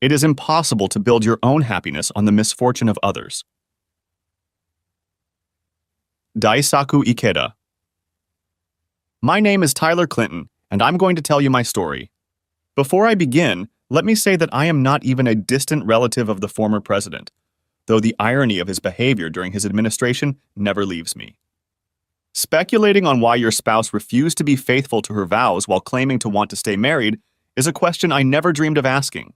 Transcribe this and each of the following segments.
It is impossible to build your own happiness on the misfortune of others. Daisaku Ikeda. My name is Tyler Clinton, and I'm going to tell you my story. Before I begin, let me say that I am not even a distant relative of the former president, though the irony of his behavior during his administration never leaves me. Speculating on why your spouse refused to be faithful to her vows while claiming to want to stay married is a question I never dreamed of asking.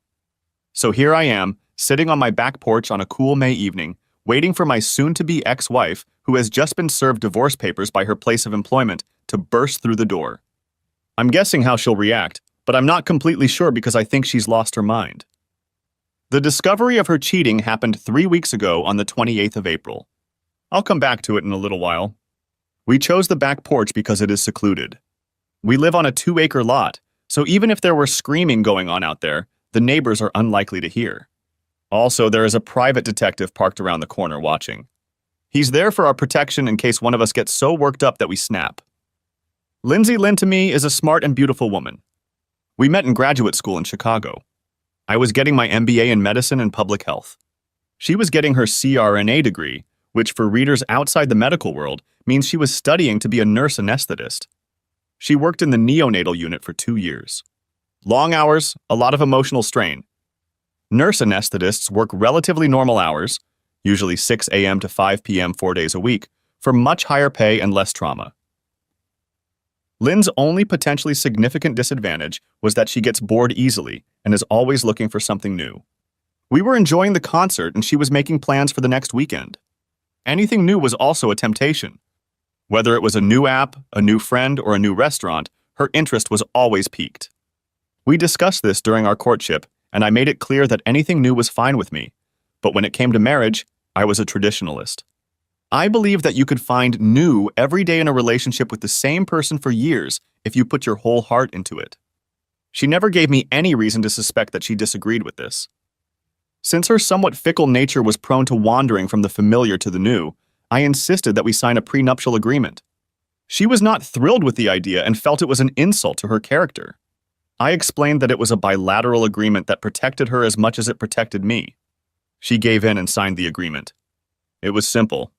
So here I am, sitting on my back porch on a cool May evening, waiting for my soon-to-be ex-wife, who has just been served divorce papers by her place of employment, to burst through the door. I'm guessing how she'll react, but I'm not completely sure because I think she's lost her mind. The discovery of her cheating happened 3 weeks ago on the 28th of April. I'll come back to it in a little while. We chose the back porch because it is secluded. We live on a 2-acre lot, so even if there were screaming going on out there, the neighbors are unlikely to hear. Also, there is a private detective parked around the corner watching. He's there for our protection in case one of us gets so worked up that we snap. Lindsay Lynn to me is a smart and beautiful woman. We met in graduate school in Chicago. I was getting my MBA in medicine and public health. She was getting her CRNA degree, which for readers outside the medical world means she was studying to be a nurse anesthetist. She worked in the neonatal unit for 2 years. Long hours, a lot of emotional strain. Nurse anesthetists work relatively normal hours, usually 6 a.m. to 5 p.m. 4 days a week, for much higher pay and less trauma. Lynn's only potentially significant disadvantage was that she gets bored easily and is always looking for something new. We were enjoying the concert and she was making plans for the next weekend. Anything new was also a temptation. Whether it was a new app, a new friend, or a new restaurant, her interest was always piqued. We discussed this during our courtship, and I made it clear that anything new was fine with me. But when it came to marriage, I was a traditionalist. I believe that you could find new every day in a relationship with the same person for years if you put your whole heart into it. She never gave me any reason to suspect that she disagreed with this. Since her somewhat fickle nature was prone to wandering from the familiar to the new, I insisted that we sign a prenuptial agreement. She was not thrilled with the idea and felt it was an insult to her character. I explained that it was a bilateral agreement that protected her as much as it protected me. She gave in and signed the agreement. It was simple.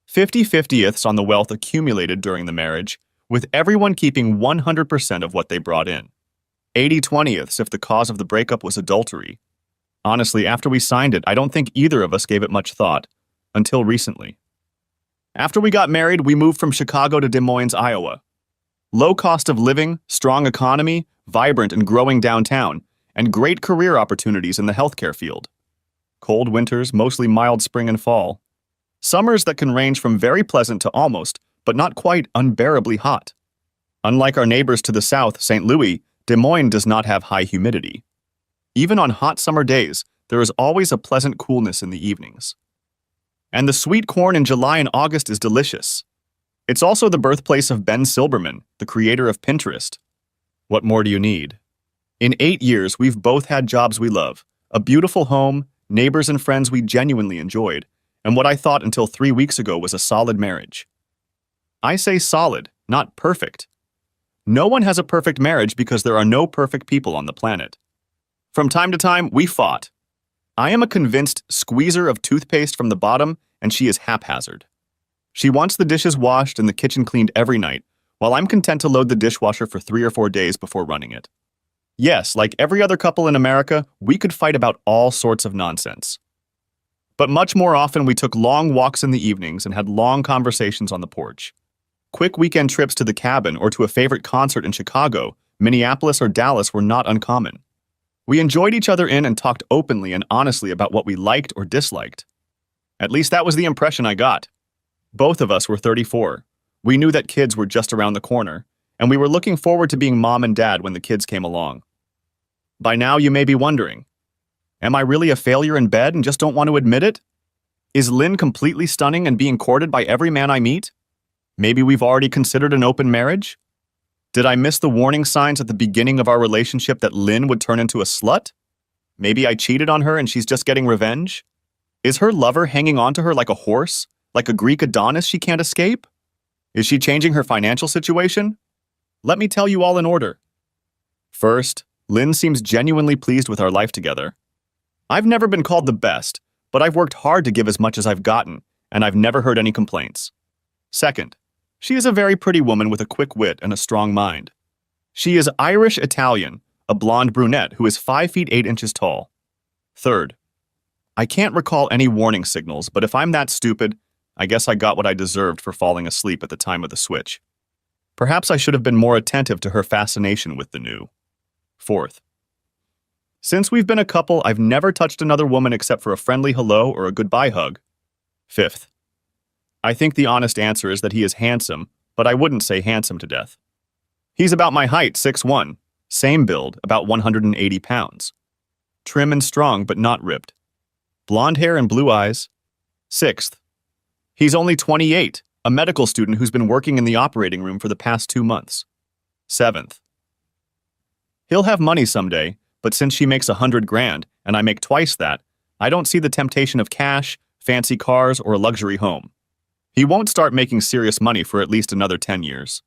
50/50ths on the wealth accumulated during the marriage, with everyone keeping 100% of what they brought in. 80/20ths if the cause of the breakup was adultery. Honestly, after we signed it, I don't think either of us gave it much thought, until recently. After we got married, we moved from Chicago to Des Moines, Iowa. Low cost of living, strong economy, vibrant and growing downtown, and great career opportunities in the healthcare field. Cold winters, mostly mild spring and fall. Summers that can range from very pleasant to almost, but not quite, unbearably hot. Unlike our neighbors to the south, St. Louis, Des Moines does not have high humidity. Even on hot summer days, there is always a pleasant coolness in the evenings. And the sweet corn in July and August is delicious. It's also the birthplace of Ben Silbermann, the creator of Pinterest. What more do you need? In 8 years, we've both had jobs we love, a beautiful home, neighbors and friends we genuinely enjoyed, and what I thought until 3 weeks ago was a solid marriage. I say solid, not perfect. No one has a perfect marriage because there are no perfect people on the planet. From time to time, we fought. I am a convinced squeezer of toothpaste from the bottom, and she is haphazard. She wants the dishes washed and the kitchen cleaned every night, while I'm content to load the dishwasher for 3 or 4 days before running it. Yes, like every other couple in America, we could fight about all sorts of nonsense. But much more often, we took long walks in the evenings and had long conversations on the porch. Quick weekend trips to the cabin or to a favorite concert in Chicago, Minneapolis, or Dallas were not uncommon. We enjoyed each other in and talked openly and honestly about what we liked or disliked. At least that was the impression I got. Both of us were 34. We knew that kids were just around the corner, and we were looking forward to being mom and dad when the kids came along. By now, you may be wondering, am I really a failure in bed and just don't want to admit it? Is Lynn completely stunning and being courted by every man I meet? Maybe we've already considered an open marriage? Did I miss the warning signs at the beginning of our relationship that Lynn would turn into a slut? Maybe I cheated on her and she's just getting revenge? Is her lover hanging on to her like a horse, like a Greek Adonis she can't escape? Is she changing her financial situation? Let me tell you all in order. First, Lynn seems genuinely pleased with our life together. I've never been called the best, but I've worked hard to give as much as I've gotten, and I've never heard any complaints. Second, she is a very pretty woman with a quick wit and a strong mind. She is Irish-Italian, a blonde brunette who is 5 feet 8 inches tall. Third, I can't recall any warning signals, but if I'm that stupid, I guess I got what I deserved for falling asleep at the time of the switch. Perhaps I should have been more attentive to her fascination with the new. Fourth, since we've been a couple, I've never touched another woman except for a friendly hello or a goodbye hug. Fifth, I think the honest answer is that he is handsome, but I wouldn't say handsome to death. He's about my height, 6'1", same build, about 180 pounds. Trim and strong, but not ripped. Blonde hair and blue eyes. Sixth, he's only 28, a medical student who's been working in the operating room for the past 2 months. Seventh, he'll have money someday, but since she makes $100 grand and I make twice that, I don't see the temptation of cash, fancy cars, or a luxury home. He won't start making serious money for at least another 10 years.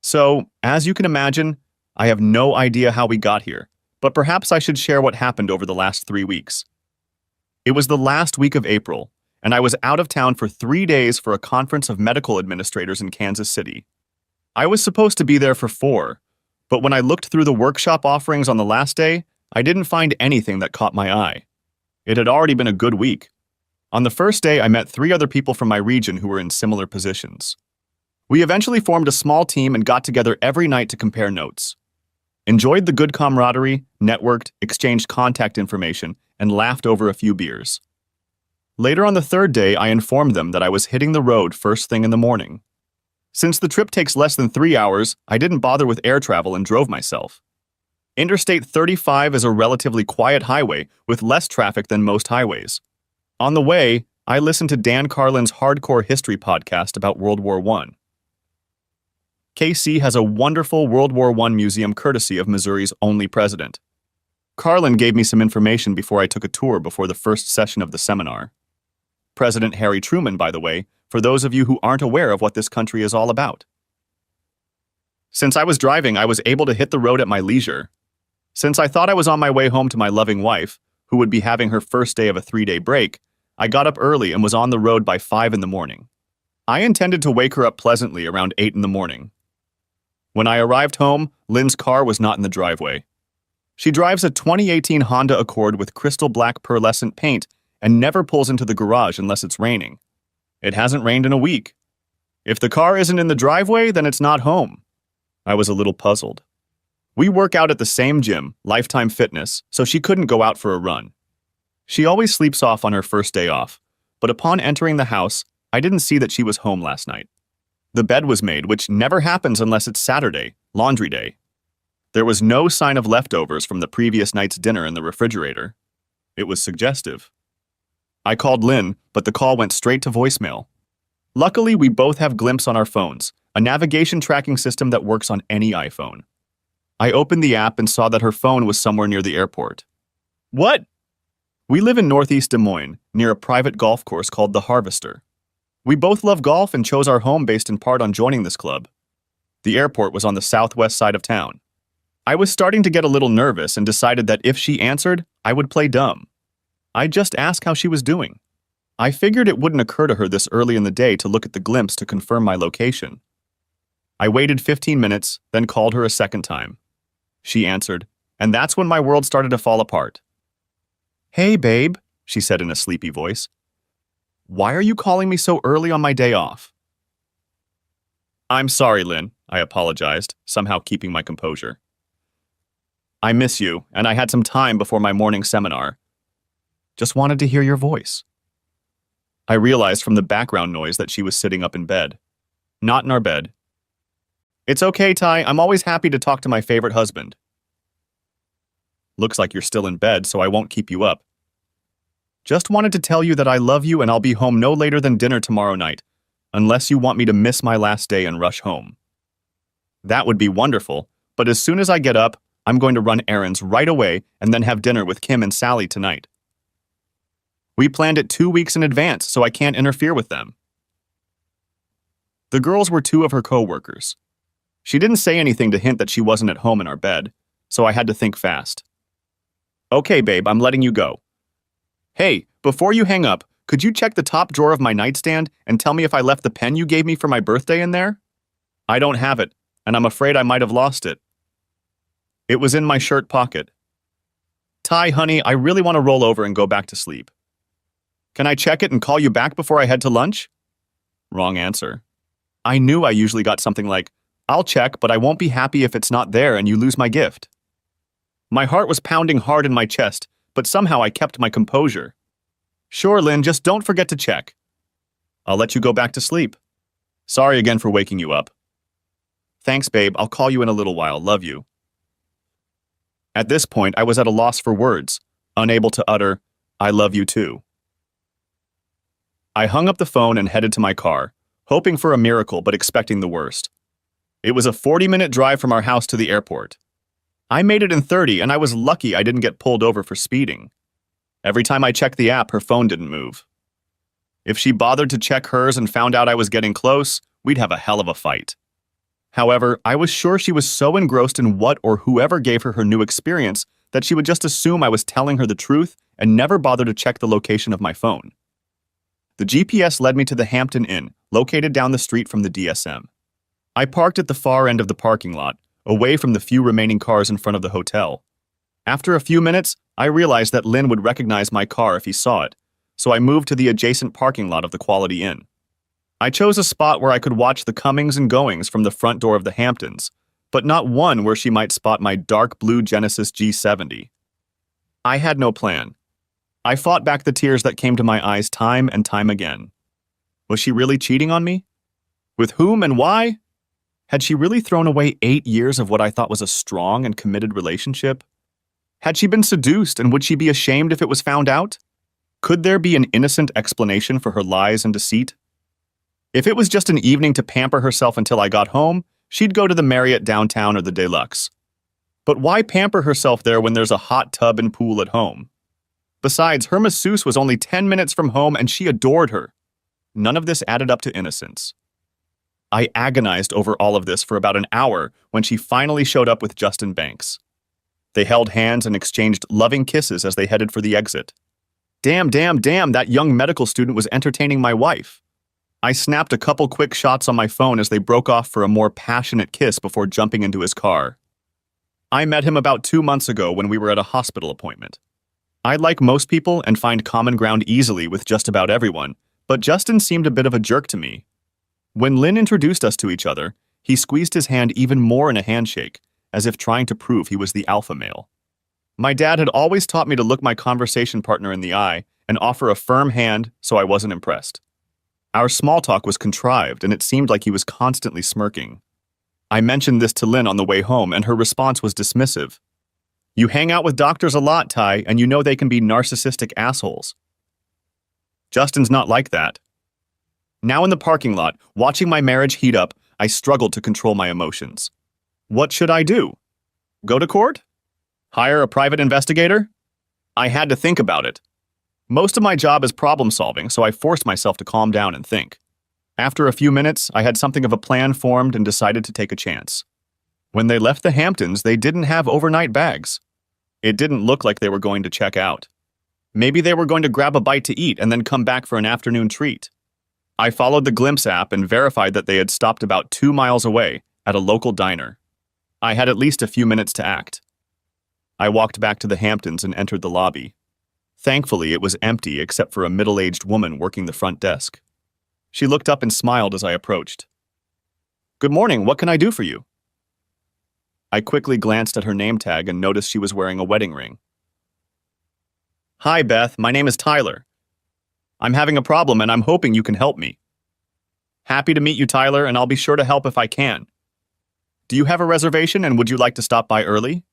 So, as you can imagine, I have no idea how we got here, but perhaps I should share what happened over the last 3 weeks. It was the last week of April, and I was out of town for 3 days for a conference of medical administrators in Kansas City. I was supposed to be there for 4, but when I looked through the workshop offerings on the last day, I didn't find anything that caught my eye. It had already been a good week. On the first day, I met 3 other people from my region who were in similar positions. We eventually formed a small team and got together every night to compare notes. Enjoyed the good camaraderie, networked, exchanged contact information, and laughed over a few beers. Later on the 3rd day, I informed them that I was hitting the road first thing in the morning. Since the trip takes less than 3 hours, I didn't bother with air travel and drove myself. Interstate 35 is a relatively quiet highway with less traffic than most highways. On the way, I listened to Dan Carlin's Hardcore History podcast about World War I. KC has a wonderful World War I museum courtesy of Missouri's only president. Carlin gave me some information before I took a tour before the first session of the seminar. President Harry Truman, by the way, for those of you who aren't aware of what this country is all about. Since I was driving, I was able to hit the road at my leisure. Since I thought I was on my way home to my loving wife, who would be having her first day of a 3-day break, I got up early and was on the road by 5 in the morning. I intended to wake her up pleasantly around 8 in the morning. When I arrived home, Lynn's car was not in the driveway. She drives a 2018 Honda Accord with crystal black pearlescent paint and never pulls into the garage unless it's raining. It hasn't rained in a week. If the car isn't in the driveway, then it's not home. I was a little puzzled. We work out at the same gym, Lifetime Fitness, so she couldn't go out for a run. She always sleeps off on her first day off, but upon entering the house, I didn't see that she was home last night. The bed was made, which never happens unless it's Saturday, laundry day. There was no sign of leftovers from the previous night's dinner in the refrigerator. It was suggestive. I called Lynn, but the call went straight to voicemail. Luckily, we both have Glimpse on our phones, a navigation tracking system that works on any iPhone. I opened the app and saw that her phone was somewhere near the airport. What? We live in Northeast Des Moines, near a private golf course called The Harvester. We both love golf and chose our home based in part on joining this club. The airport was on the southwest side of town. I was starting to get a little nervous and decided that if she answered, I would play dumb. I'd just ask how she was doing. I figured it wouldn't occur to her this early in the day to look at the Glimpse to confirm my location. I waited 15 minutes, then called her a second time. She answered, and that's when my world started to fall apart. Hey, babe, she said in a sleepy voice. Why are you calling me so early on my day off? I'm sorry, Lynn, I apologized, somehow keeping my composure. I miss you, and I had some time before my morning seminar. Just wanted to hear your voice. I realized from the background noise that she was sitting up in bed. Not in our bed. It's okay, Ty, I'm always happy to talk to my favorite husband. Looks like you're still in bed, so I won't keep you up. Just wanted to tell you that I love you and I'll be home no later than dinner tomorrow night, unless you want me to miss my last day and rush home. That would be wonderful, but as soon as I get up, I'm going to run errands right away and then have dinner with Kim and Sally tonight. We planned it 2 weeks in advance, so I can't interfere with them. The girls were 2 of her co-workers. She didn't say anything to hint that she wasn't at home in our bed, so I had to think fast. Okay, babe, I'm letting you go. Hey, before you hang up, could you check the top drawer of my nightstand and tell me if I left the pen you gave me for my birthday in there? I don't have it, and I'm afraid I might have lost it. It was in my shirt pocket. Ty, honey, I really want to roll over and go back to sleep. Can I check it and call you back before I head to lunch? Wrong answer. I knew I usually got something like, I'll check, but I won't be happy if it's not there and you lose my gift. My heart was pounding hard in my chest, but somehow I kept my composure. Sure, Lynn, just don't forget to check. I'll let you go back to sleep. Sorry again for waking you up. Thanks, babe. I'll call you in a little while. Love you. At this point, I was at a loss for words, unable to utter, I love you too. I hung up the phone and headed to my car, hoping for a miracle but expecting the worst. It was a 40-minute drive from our house to the airport. I made it in 30, and I was lucky I didn't get pulled over for speeding. Every time I checked the app, her phone didn't move. If she bothered to check hers and found out I was getting close, we'd have a hell of a fight. However, I was sure she was so engrossed in what or whoever gave her new experience that she would just assume I was telling her the truth and never bother to check the location of my phone. The GPS led me to the Hampton Inn, located down the street from the DSM. I parked at the far end of the parking lot, away from the few remaining cars in front of the hotel. After a few minutes, I realized that Lynn would recognize my car if he saw it, so I moved to the adjacent parking lot of the Quality Inn. I chose a spot where I could watch the comings and goings from the front door of the Hamptons, but not one where she might spot my dark blue Genesis G70. I had no plan. I fought back the tears that came to my eyes time and time again. Was she really cheating on me? With whom and why? Had she really thrown away 8 years of what I thought was a strong and committed relationship? Had she been seduced, and would she be ashamed if it was found out? Could there be an innocent explanation for her lies and deceit? If it was just an evening to pamper herself until I got home, she'd go to the Marriott downtown or the Deluxe. But why pamper herself there when there's a hot tub and pool at home? Besides, her masseuse was only 10 minutes from home and she adored her. None of this added up to innocence. I agonized over all of this for about an hour when she finally showed up with Justin Banks. They held hands and exchanged loving kisses as they headed for the exit. Damn, that young medical student was entertaining my wife. I snapped a couple quick shots on my phone as they broke off for a more passionate kiss before jumping into his car. I met him about 2 months ago when we were at a hospital appointment. I like most people and find common ground easily with just about everyone, but Justin seemed a bit of a jerk to me. When Lynn introduced us to each other, he squeezed his hand even more in a handshake, as if trying to prove he was the alpha male. My dad had always taught me to look my conversation partner in the eye and offer a firm hand, so I wasn't impressed. Our small talk was contrived, and it seemed like he was constantly smirking. I mentioned this to Lynn on the way home, and her response was dismissive. You hang out with doctors a lot, Ty, and you know they can be narcissistic assholes. Justin's not like that. Now in the parking lot, watching my marriage heat up, I struggled to control my emotions. What should I do? Go to court? Hire a private investigator? I had to think about it. Most of my job is problem solving, so I forced myself to calm down and think. After a few minutes, I had something of a plan formed and decided to take a chance. When they left the Hamptons, they didn't have overnight bags. It didn't look like they were going to check out. Maybe they were going to grab a bite to eat and then come back for an afternoon treat. I followed the Glimpse app and verified that they had stopped about 2 miles away at a local diner. I had at least a few minutes to act. I walked back to the Hamptons and entered the lobby. Thankfully, it was empty except for a middle-aged woman working the front desk. She looked up and smiled as I approached. Good morning, what can I do for you? I quickly glanced at her name tag and noticed she was wearing a wedding ring. Hi, Beth, my name is Tyler. I'm having a problem and I'm hoping you can help me. Happy to meet you, Tyler, and I'll be sure to help if I can. Do you have a reservation and would you like to stop by early?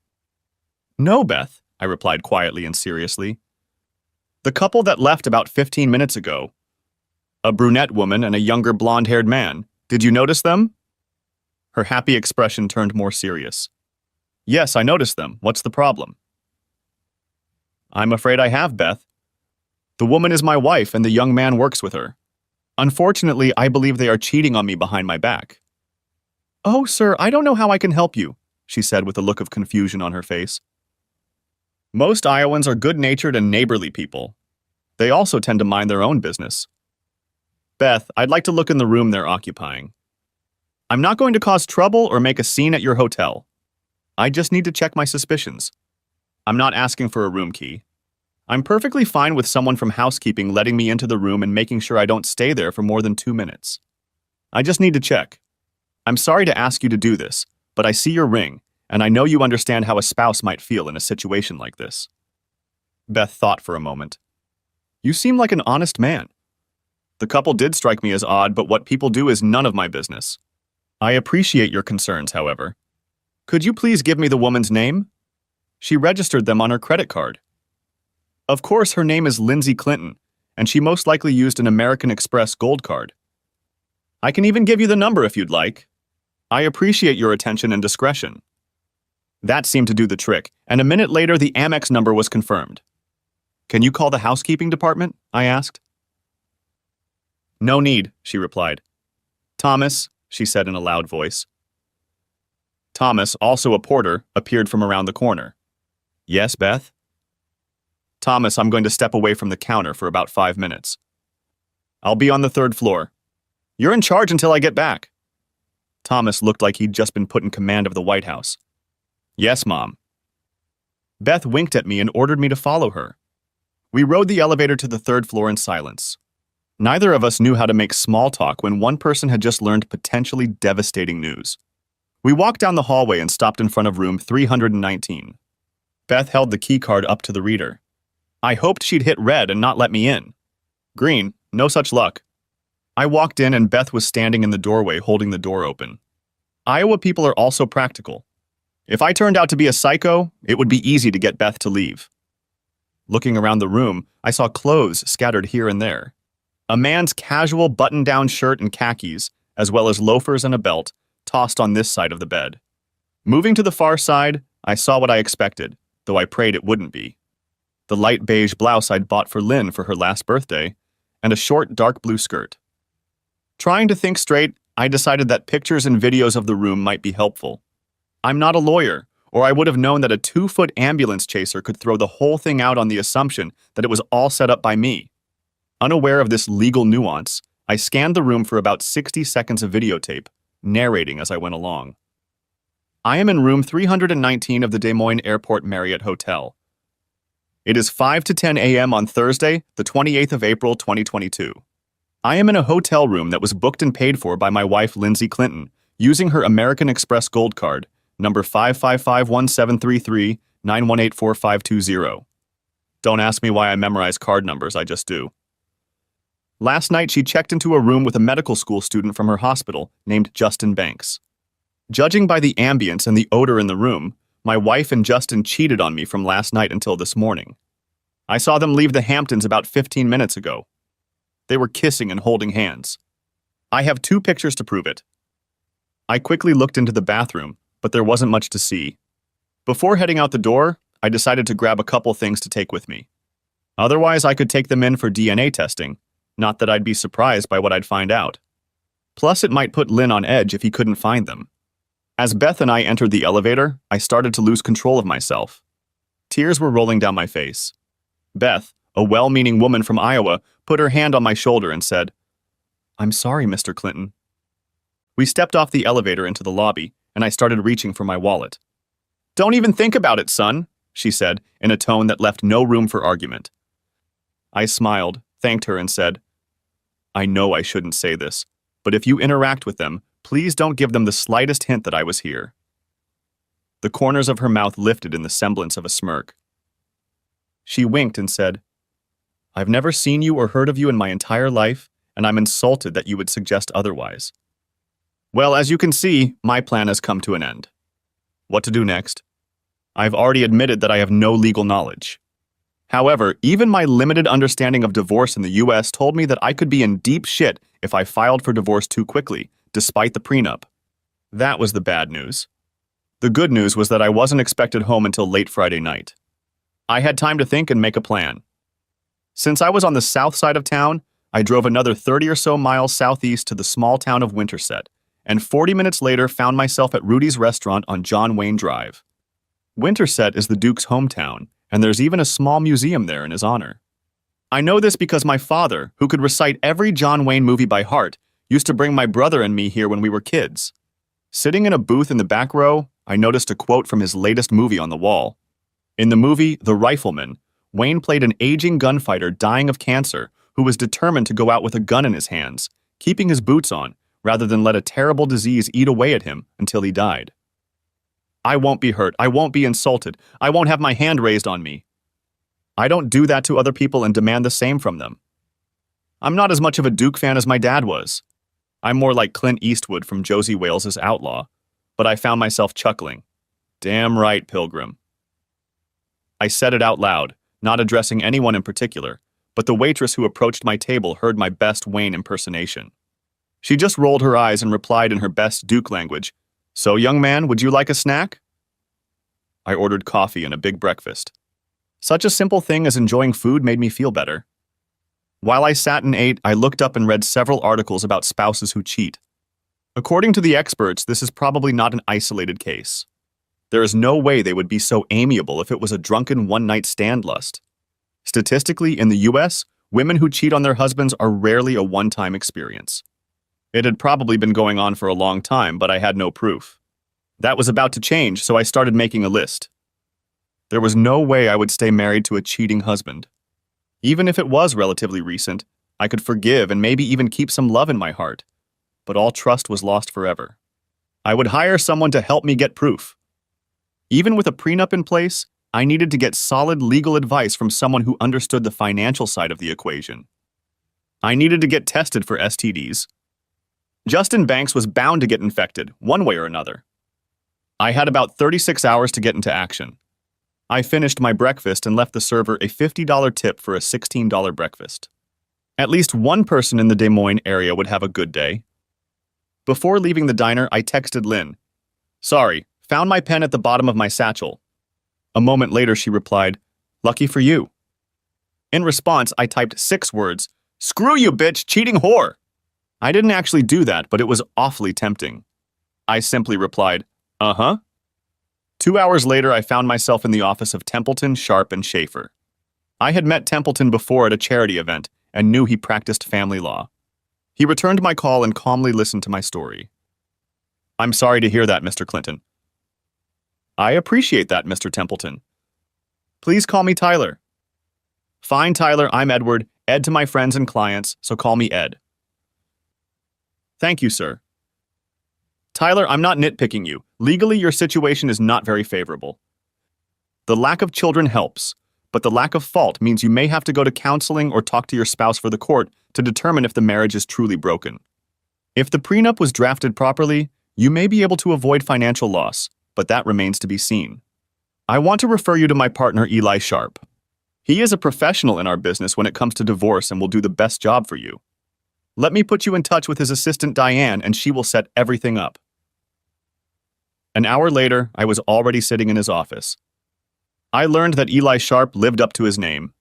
No, Beth, I replied quietly and seriously. The couple that left about 15 minutes ago, a brunette woman and a younger blonde-haired man, did you notice them? Her happy expression turned more serious. Yes, I noticed them. What's the problem? I'm afraid I have, Beth. The woman is my wife and the young man works with her. Unfortunately, I believe they are cheating on me behind my back. Oh, sir, I don't know how I can help you, she said with a look of confusion on her face. Most Iowans are good-natured and neighborly people. They also tend to mind their own business. Beth, I'd like to look in the room they're occupying. I'm not going to cause trouble or make a scene at your hotel. I just need to check my suspicions. I'm not asking for a room key. I'm perfectly fine with someone from housekeeping letting me into the room and making sure I don't stay there for more than 2 minutes. I just need to check. I'm sorry to ask you to do this, but I see your ring, and I know you understand how a spouse might feel in a situation like this. Beth thought for a moment. You seem like an honest man. The couple did strike me as odd, but what people do is none of my business. I appreciate your concerns, however. Could you please give me the woman's name? She registered them on her credit card. Of course, her name is Lindsay Clinton, and she most likely used an American Express Gold card. I can even give you the number if you'd like. I appreciate your attention and discretion. That seemed to do the trick, and a minute later the Amex number was confirmed. Can you call the housekeeping department? I asked. No need, she replied. Thomas, she said in a loud voice. Thomas, also a porter, appeared from around the corner. Yes, Beth? Thomas, I'm going to step away from the counter for about 5 minutes. I'll be on the 3rd floor. You're in charge until I get back. Thomas looked like he'd just been put in command of the White House. Yes, Mom. Beth winked at me and ordered me to follow her. We rode the elevator to the 3rd floor in silence. Neither of us knew how to make small talk when one person had just learned potentially devastating news. We walked down the hallway and stopped in front of room 319. Beth held the key card up to the reader. I hoped she'd hit red and not let me in. Green, no such luck. I walked in and Beth was standing in the doorway holding the door open. Iowa people are also practical. If I turned out to be a psycho, it would be easy to get Beth to leave. Looking around the room, I saw clothes scattered here and there. A man's casual button-down shirt and khakis, as well as loafers and a belt, tossed on this side of the bed. Moving to the far side, I saw what I expected, though I prayed it wouldn't be. The light beige blouse I'd bought for Lynn for her last birthday, and a short dark blue skirt. Trying to think straight, I decided that pictures and videos of the room might be helpful. I'm not a lawyer, or I would have known that a 2-foot ambulance chaser could throw the whole thing out on the assumption that it was all set up by me. Unaware of this legal nuance, I scanned the room for about 60 seconds of videotape, narrating as I went along. I am in room 319 of the Des Moines Airport Marriott Hotel. It is 5 to 10 a.m. on Thursday, the 28th of April, 2022. I am in a hotel room that was booked and paid for by my wife, Lindsay Clinton, using her American Express Gold card, number 555173391845520. Don't ask me why I memorize card numbers, I just do. Last night, she checked into a room with a medical school student from her hospital named Justin Banks. Judging by the ambience and the odor in the room, my wife and Justin cheated on me from last night until this morning. I saw them leave the Hamptons about 15 minutes ago. They were kissing and holding hands. I have 2 pictures to prove it. I quickly looked into the bathroom, but there wasn't much to see. Before heading out the door, I decided to grab a couple things to take with me. Otherwise, I could take them in for DNA testing. Not that I'd be surprised by what I'd find out. Plus, it might put Lynn on edge if he couldn't find them. As Beth and I entered the elevator, I started to lose control of myself. Tears were rolling down my face. Beth, a well-meaning woman from Iowa, put her hand on my shoulder and said, I'm sorry, Mr. Clinton. We stepped off the elevator into the lobby, and I started reaching for my wallet. Don't even think about it, son, she said, in a tone that left no room for argument. I smiled, thanked her, and said, I know I shouldn't say this, but if you interact with them, please don't give them the slightest hint that I was here. The corners of her mouth lifted in the semblance of a smirk. She winked and said, I've never seen you or heard of you in my entire life, and I'm insulted that you would suggest otherwise. Well, as you can see, my plan has come to an end. What to do next? I've already admitted that I have no legal knowledge. However, even my limited understanding of divorce in the U.S. told me that I could be in deep shit if I filed for divorce too quickly, despite the prenup. That was the bad news. The good news was that I wasn't expected home until late Friday night. I had time to think and make a plan. Since I was on the south side of town, I drove another 30 or so miles southeast to the small town of Winterset, and 40 minutes later found myself at Rudy's restaurant on John Wayne Drive. Winterset is the Duke's hometown, and there's even a small museum there in his honor. I know this because my father, who could recite every John Wayne movie by heart, used to bring my brother and me here when we were kids. Sitting in a booth in the back row, I noticed a quote from his latest movie on the wall. In the movie The Rifleman, Wayne played an aging gunfighter dying of cancer who was determined to go out with a gun in his hands, keeping his boots on, rather than let a terrible disease eat away at him until he died. I won't be hurt. I won't be insulted. I won't have my hand raised on me. I don't do that to other people and demand the same from them. I'm not as much of a Duke fan as my dad was. I'm more like Clint Eastwood from Josie Wales's Outlaw, but I found myself chuckling. Damn right, Pilgrim. I said it out loud, not addressing anyone in particular, but the waitress who approached my table heard my best Wayne impersonation. She just rolled her eyes and replied in her best Duke language, "So, young man, would you like a snack?" I ordered coffee and a big breakfast. Such a simple thing as enjoying food made me feel better. While I sat and ate, I looked up and read several articles about spouses who cheat. According to the experts, this is probably not an isolated case. There is no way they would be so amiable if it was a drunken one-night stand lust. Statistically, in the US, women who cheat on their husbands are rarely a one-time experience. It had probably been going on for a long time, but I had no proof. That was about to change, so I started making a list. There was no way I would stay married to a cheating husband. Even if it was relatively recent, I could forgive and maybe even keep some love in my heart. But all trust was lost forever. I would hire someone to help me get proof. Even with a prenup in place, I needed to get solid legal advice from someone who understood the financial side of the equation. I needed to get tested for STDs. Justin Banks was bound to get infected, one way or another. I had about 36 hours to get into action. I finished my breakfast and left the server a $50 tip for a $16 breakfast. At least one person in the Des Moines area would have a good day. Before leaving the diner, I texted Lynn. "Sorry, found my pen at the bottom of my satchel." A moment later, she replied, "Lucky for you." In response, I typed 6 words, "Screw you, bitch, cheating whore." I didn't actually do that, but it was awfully tempting. I simply replied, "Uh-huh." 2 hours later, I found myself in the office of Templeton, Sharp, and Schaefer. I had met Templeton before at a charity event and knew he practiced family law. He returned my call and calmly listened to my story. "I'm sorry to hear that, Mr. Clinton." "I appreciate that, Mr. Templeton." "Please call me Tyler." "Fine, Tyler, I'm Edward, Ed to my friends and clients, so call me Ed." "Thank you, sir." "Tyler, I'm not nitpicking you. Legally, your situation is not very favorable. The lack of children helps, but the lack of fault means you may have to go to counseling or talk to your spouse for the court to determine if the marriage is truly broken. If the prenup was drafted properly, you may be able to avoid financial loss, but that remains to be seen. I want to refer you to my partner, Eli Sharp. He is a professional in our business when it comes to divorce and will do the best job for you. Let me put you in touch with his assistant, Diane, and she will set everything up." An hour later, I was already sitting in his office. I learned that Eli Sharp lived up to his name.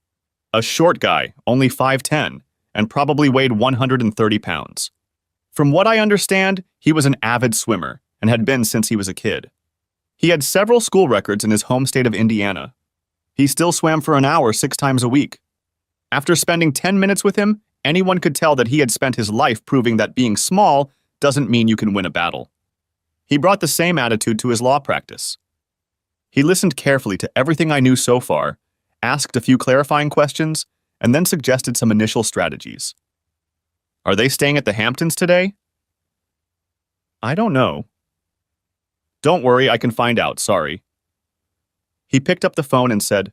A short guy, only 5'10", and probably weighed 130 pounds. From what I understand, he was an avid swimmer and had been since he was a kid. He had several school records in his home state of Indiana. He still swam for an hour 6 times a week. After spending 10 minutes with him, anyone could tell that he had spent his life proving that being small doesn't mean you can win a battle. He brought the same attitude to his law practice. He listened carefully to everything I knew so far, asked a few clarifying questions, and then suggested some initial strategies. "Are they staying at the Hamptons today?" "I don't know." "Don't worry, I can find out, sorry." He picked up the phone and said,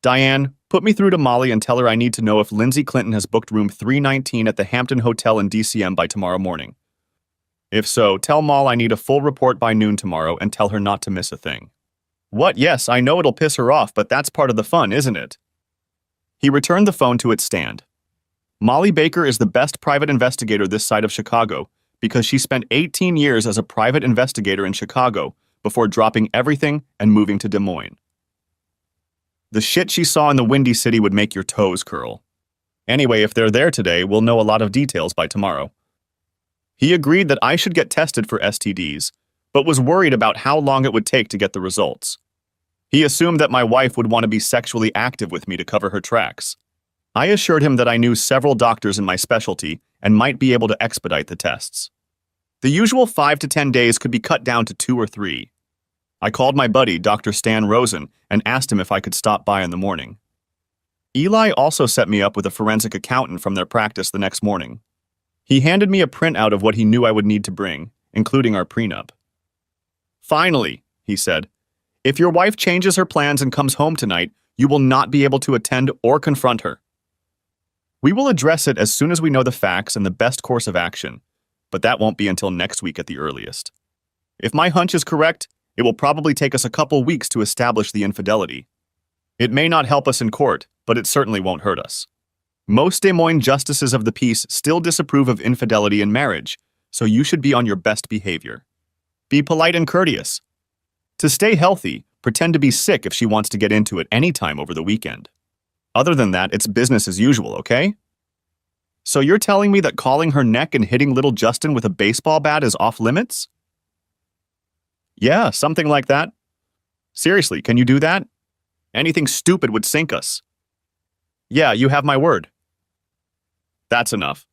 "Diane, put me through to Molly and tell her I need to know if Lindsay Clinton has booked room 319 at the Hampton Hotel in DCM by tomorrow morning. If so, tell Moll I need a full report by noon tomorrow and tell her not to miss a thing." "What? Yes, I know it'll piss her off, but that's part of the fun, isn't it?" He returned the phone to its stand. Molly Baker is the best private investigator this side of Chicago because she spent 18 years as a private investigator in Chicago before dropping everything and moving to Des Moines. The shit she saw in the Windy City would make your toes curl. Anyway, if they're there today, we'll know a lot of details by tomorrow. He agreed that I should get tested for STDs, but was worried about how long it would take to get the results. He assumed that my wife would want to be sexually active with me to cover her tracks. I assured him that I knew several doctors in my specialty and might be able to expedite the tests. The usual 5 to 10 days could be cut down to 2 or 3. I called my buddy, Dr. Stan Rosen, and asked him if I could stop by in the morning. Eli also set me up with a forensic accountant from their practice the next morning. He handed me a printout of what he knew I would need to bring, including our prenup. "Finally," he said, "if your wife changes her plans and comes home tonight, you will not be able to attend or confront her. We will address it as soon as we know the facts and the best course of action, but that won't be until next week at the earliest. If my hunch is correct, it will probably take us a couple weeks to establish the infidelity. It may not help us in court, but it certainly won't hurt us. Most Des Moines justices of the peace still disapprove of infidelity in marriage, so you should be on your best behavior. Be polite and courteous. To stay healthy, pretend to be sick if she wants to get into it any time over the weekend. Other than that, it's business as usual, okay? So you're telling me that calling her neck and hitting little Justin with a baseball bat is off limits?" "Yeah, something like that. Seriously, can you do that? Anything stupid would sink us." "Yeah, you have my word." That's enough.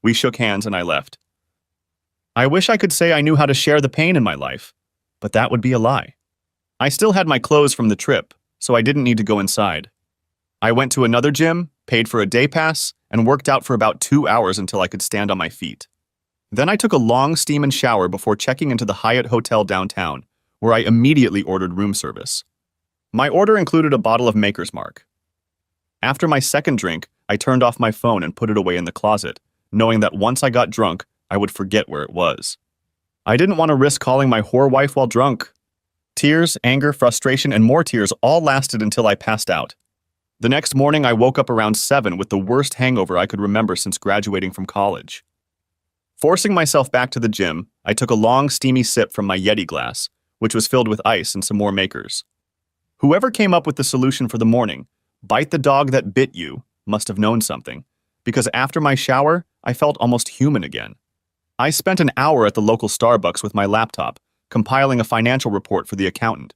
We shook hands and I left. I wish I could say I knew how to share the pain in my life, but that would be a lie. I still had my clothes from the trip, so I didn't need to go inside. I went to another gym, paid for a day pass, and worked out for about 2 hours until I could stand on my feet. Then I took a long steam and shower before checking into the Hyatt Hotel downtown, where I immediately ordered room service. My order included a bottle of Maker's Mark. After my second drink, I turned off my phone and put it away in the closet, knowing that once I got drunk, I would forget where it was. I didn't want to risk calling my whore wife while drunk. Tears, anger, frustration, and more tears all lasted until I passed out. The next morning, I woke up around 7 with the worst hangover I could remember since graduating from college. Forcing myself back to the gym, I took a long, steamy sip from my Yeti glass, which was filled with ice and some more Makers. Whoever came up with the solution for the morning, "bite the dog that bit you," must have known something, because after my shower, I felt almost human again. I spent an hour at the local Starbucks with my laptop, compiling a financial report for the accountant.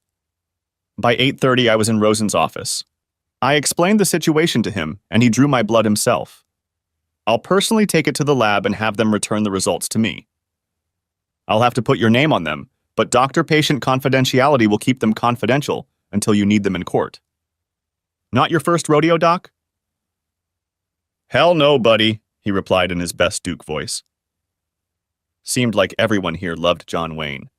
By 8:30, I was in Rosen's office. I explained the situation to him, and he drew my blood himself. I'll personally take it to the lab and have them return the results to me. I'll have to put your name on them, but doctor-patient confidentiality will keep them confidential until you need them in court. Not your first rodeo, Doc? "Hell no, buddy," he replied in his best Duke voice. Seemed like everyone here loved John Wayne.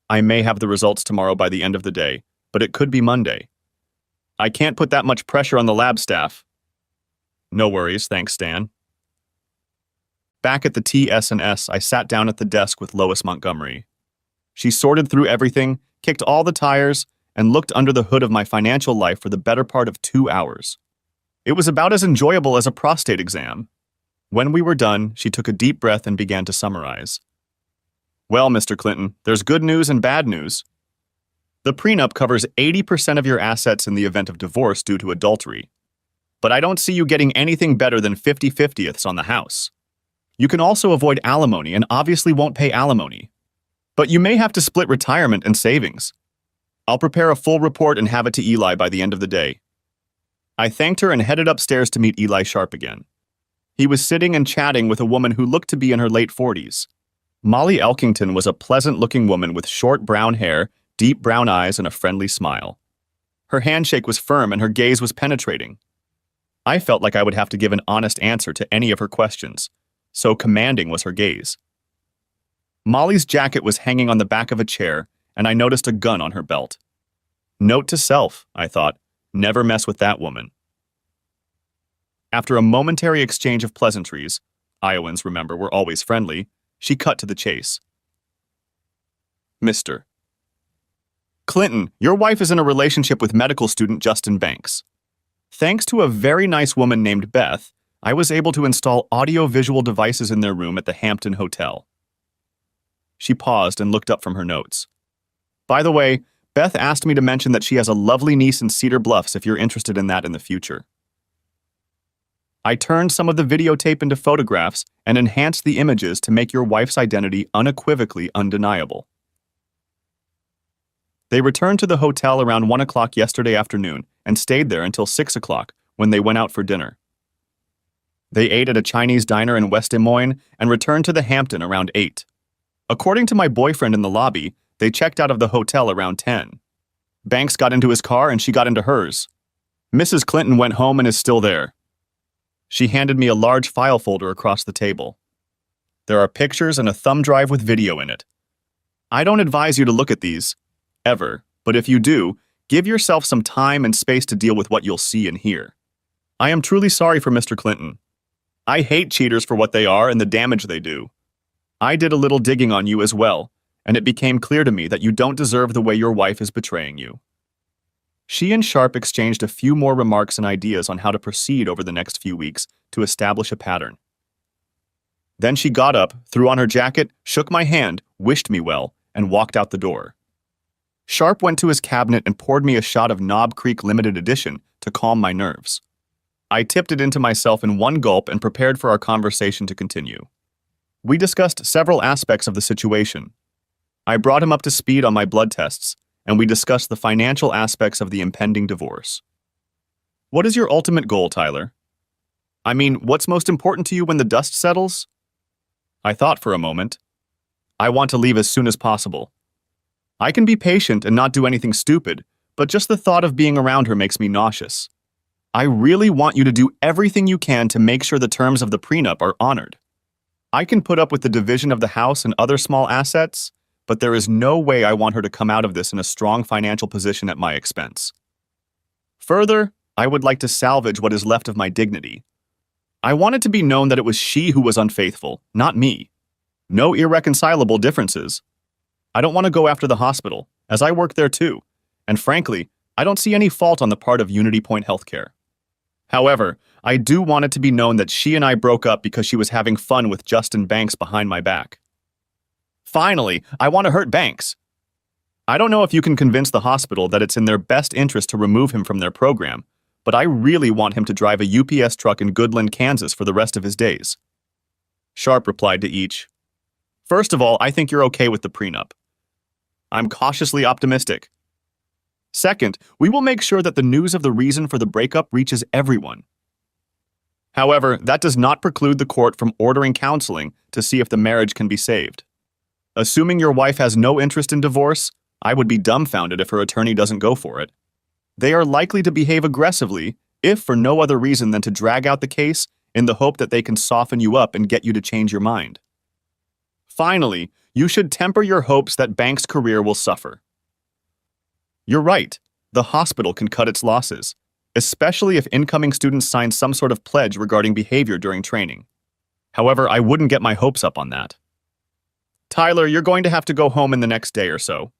I may have the results tomorrow by the end of the day, but it could be Monday. I can't put that much pressure on the lab staff. No worries, thanks, Stan. Back at the TS&S, I sat down at the desk with Lois Montgomery. She sorted through everything, kicked all the tires, and looked under the hood of my financial life for the better part of 2 hours. It was about as enjoyable as a prostate exam. When we were done, she took a deep breath and began to summarize. "Well, Mr. Clinton, there's good news and bad news. The prenup covers 80% of your assets in the event of divorce due to adultery. But I don't see you getting anything better than 50/50ths on the house. You can also avoid alimony and obviously won't pay alimony. But you may have to split retirement and savings. I'll prepare a full report and have it to Eli by the end of the day." I thanked her and headed upstairs to meet Eli Sharp again. He was sitting and chatting with a woman who looked to be in her late 40s. Molly Elkington was a pleasant-looking woman with short brown hair, deep brown eyes, and a friendly smile. Her handshake was firm and her gaze was penetrating. I felt like I would have to give an honest answer to any of her questions, so commanding was her gaze. Molly's jacket was hanging on the back of a chair, and I noticed a gun on her belt. Note to self, I thought, never mess with that woman. After a momentary exchange of pleasantries, Iowans, remember, were always friendly, she cut to the chase. "Mr. Clinton, your wife is in a relationship with medical student Justin Banks. Thanks to a very nice woman named Beth, I was able to install audio-visual devices in their room at the Hampton Hotel." She paused and looked up from her notes. "By the way, Beth asked me to mention that she has a lovely niece in Cedar Bluffs if you're interested in that in the future." I turned some of the videotape into photographs and enhanced the images to make your wife's identity unequivocally undeniable. They returned to the hotel around 1 o'clock yesterday afternoon and stayed there until 6 o'clock when they went out for dinner. They ate at a Chinese diner in West Des Moines and returned to the Hampton around 8. According to my boyfriend in the lobby, they checked out of the hotel around 10. Banks got into his car and she got into hers. Mrs. Clinton went home and is still there. She handed me a large file folder across the table. There are pictures and a thumb drive with video in it. I don't advise you to look at these, ever, but if you do, give yourself some time and space to deal with what you'll see and hear. I am truly sorry for Mr. Clinton. I hate cheaters for what they are and the damage they do. I did a little digging on you as well, and it became clear to me that you don't deserve the way your wife is betraying you. She and Sharp exchanged a few more remarks and ideas on how to proceed over the next few weeks to establish a pattern. Then she got up, threw on her jacket, shook my hand, wished me well, and walked out the door. Sharp went to his cabinet and poured me a shot of Knob Creek Limited Edition to calm my nerves. I tipped it into myself in one gulp and prepared for our conversation to continue. We discussed several aspects of the situation. I brought him up to speed on my blood tests, and we discussed the financial aspects of the impending divorce. What is your ultimate goal, Tyler? I mean, what's most important to you when the dust settles? I thought for a moment. I want to leave as soon as possible. I can be patient and not do anything stupid, but just the thought of being around her makes me nauseous. I really want you to do everything you can to make sure the terms of the prenup are honored. I can put up with the division of the house and other small assets, but there is no way I want her to come out of this in a strong financial position at my expense. Further, I would like to salvage what is left of my dignity. I want it to be known that it was she who was unfaithful, not me. No irreconcilable differences. I don't want to go after the hospital, as I work there too, and frankly, I don't see any fault on the part of Unity Point Healthcare. However, I do want it to be known that she and I broke up because she was having fun with Justin Banks behind my back. Finally, I want to hurt Banks. I don't know if you can convince the hospital that it's in their best interest to remove him from their program, but I really want him to drive a UPS truck in Goodland, Kansas for the rest of his days. Sharp replied to each. First of all, I think you're okay with the prenup. I'm cautiously optimistic. Second, we will make sure that the news of the reason for the breakup reaches everyone. However, that does not preclude the court from ordering counseling to see if the marriage can be saved. Assuming your wife has no interest in divorce, I would be dumbfounded if her attorney doesn't go for it. They are likely to behave aggressively, if for no other reason than to drag out the case in the hope that they can soften you up and get you to change your mind. Finally, you should temper your hopes that Banks' career will suffer. You're right, the hospital can cut its losses, especially if incoming students sign some sort of pledge regarding behavior during training. However, I wouldn't get my hopes up on that. Tyler, you're going to have to go home in the next day or so.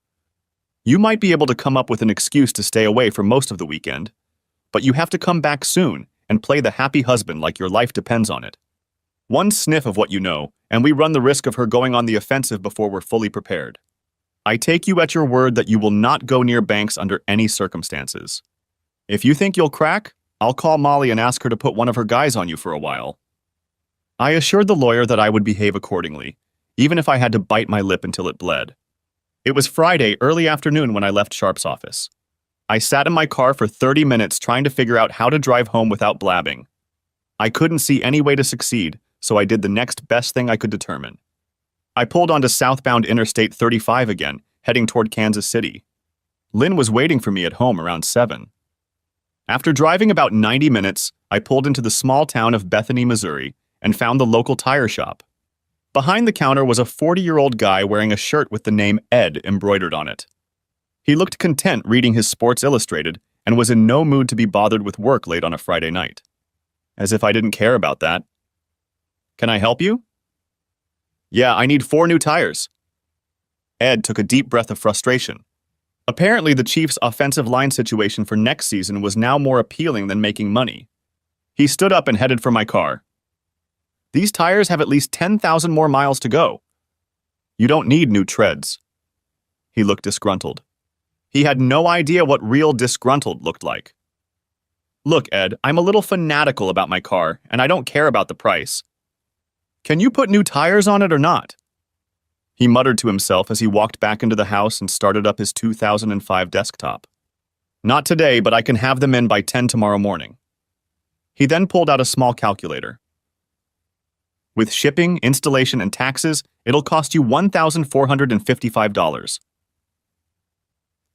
You might be able to come up with an excuse to stay away for most of the weekend, but you have to come back soon and play the happy husband like your life depends on it. One sniff of what you know, and we run the risk of her going on the offensive before we're fully prepared. I take you at your word that you will not go near Banks under any circumstances. If you think you'll crack, I'll call Molly and ask her to put one of her guys on you for a while. I assured the lawyer that I would behave accordingly, even if I had to bite my lip until it bled. It was Friday early afternoon when I left Sharp's office. I sat in my car for 30 minutes trying to figure out how to drive home without blabbing. I couldn't see any way to succeed, so I did the next best thing I could determine. I pulled onto southbound Interstate 35 again, heading toward Kansas City. Lynn was waiting for me at home around 7. After driving about 90 minutes, I pulled into the small town of Bethany, Missouri, and found the local tire shop. Behind the counter was a 40-year-old guy wearing a shirt with the name Ed embroidered on it. He looked content reading his Sports Illustrated and was in no mood to be bothered with work late on a Friday night. As if I didn't care about that. Can I help you? Yeah, I need 4 new tires. Ed took a deep breath of frustration. Apparently, the Chiefs' offensive line situation for next season was now more appealing than making money. He stood up and headed for my car. These tires have at least 10,000 more miles to go. You don't need new treads. He looked disgruntled. He had no idea what real disgruntled looked like. Look, Ed, I'm a little fanatical about my car, and I don't care about the price. Can you put new tires on it or not? He muttered to himself as he walked back into the house and started up his 2005 desktop. Not today, but I can have them in by 10 tomorrow morning. He then pulled out a small calculator. With shipping, installation, and taxes, it'll cost you $1,455.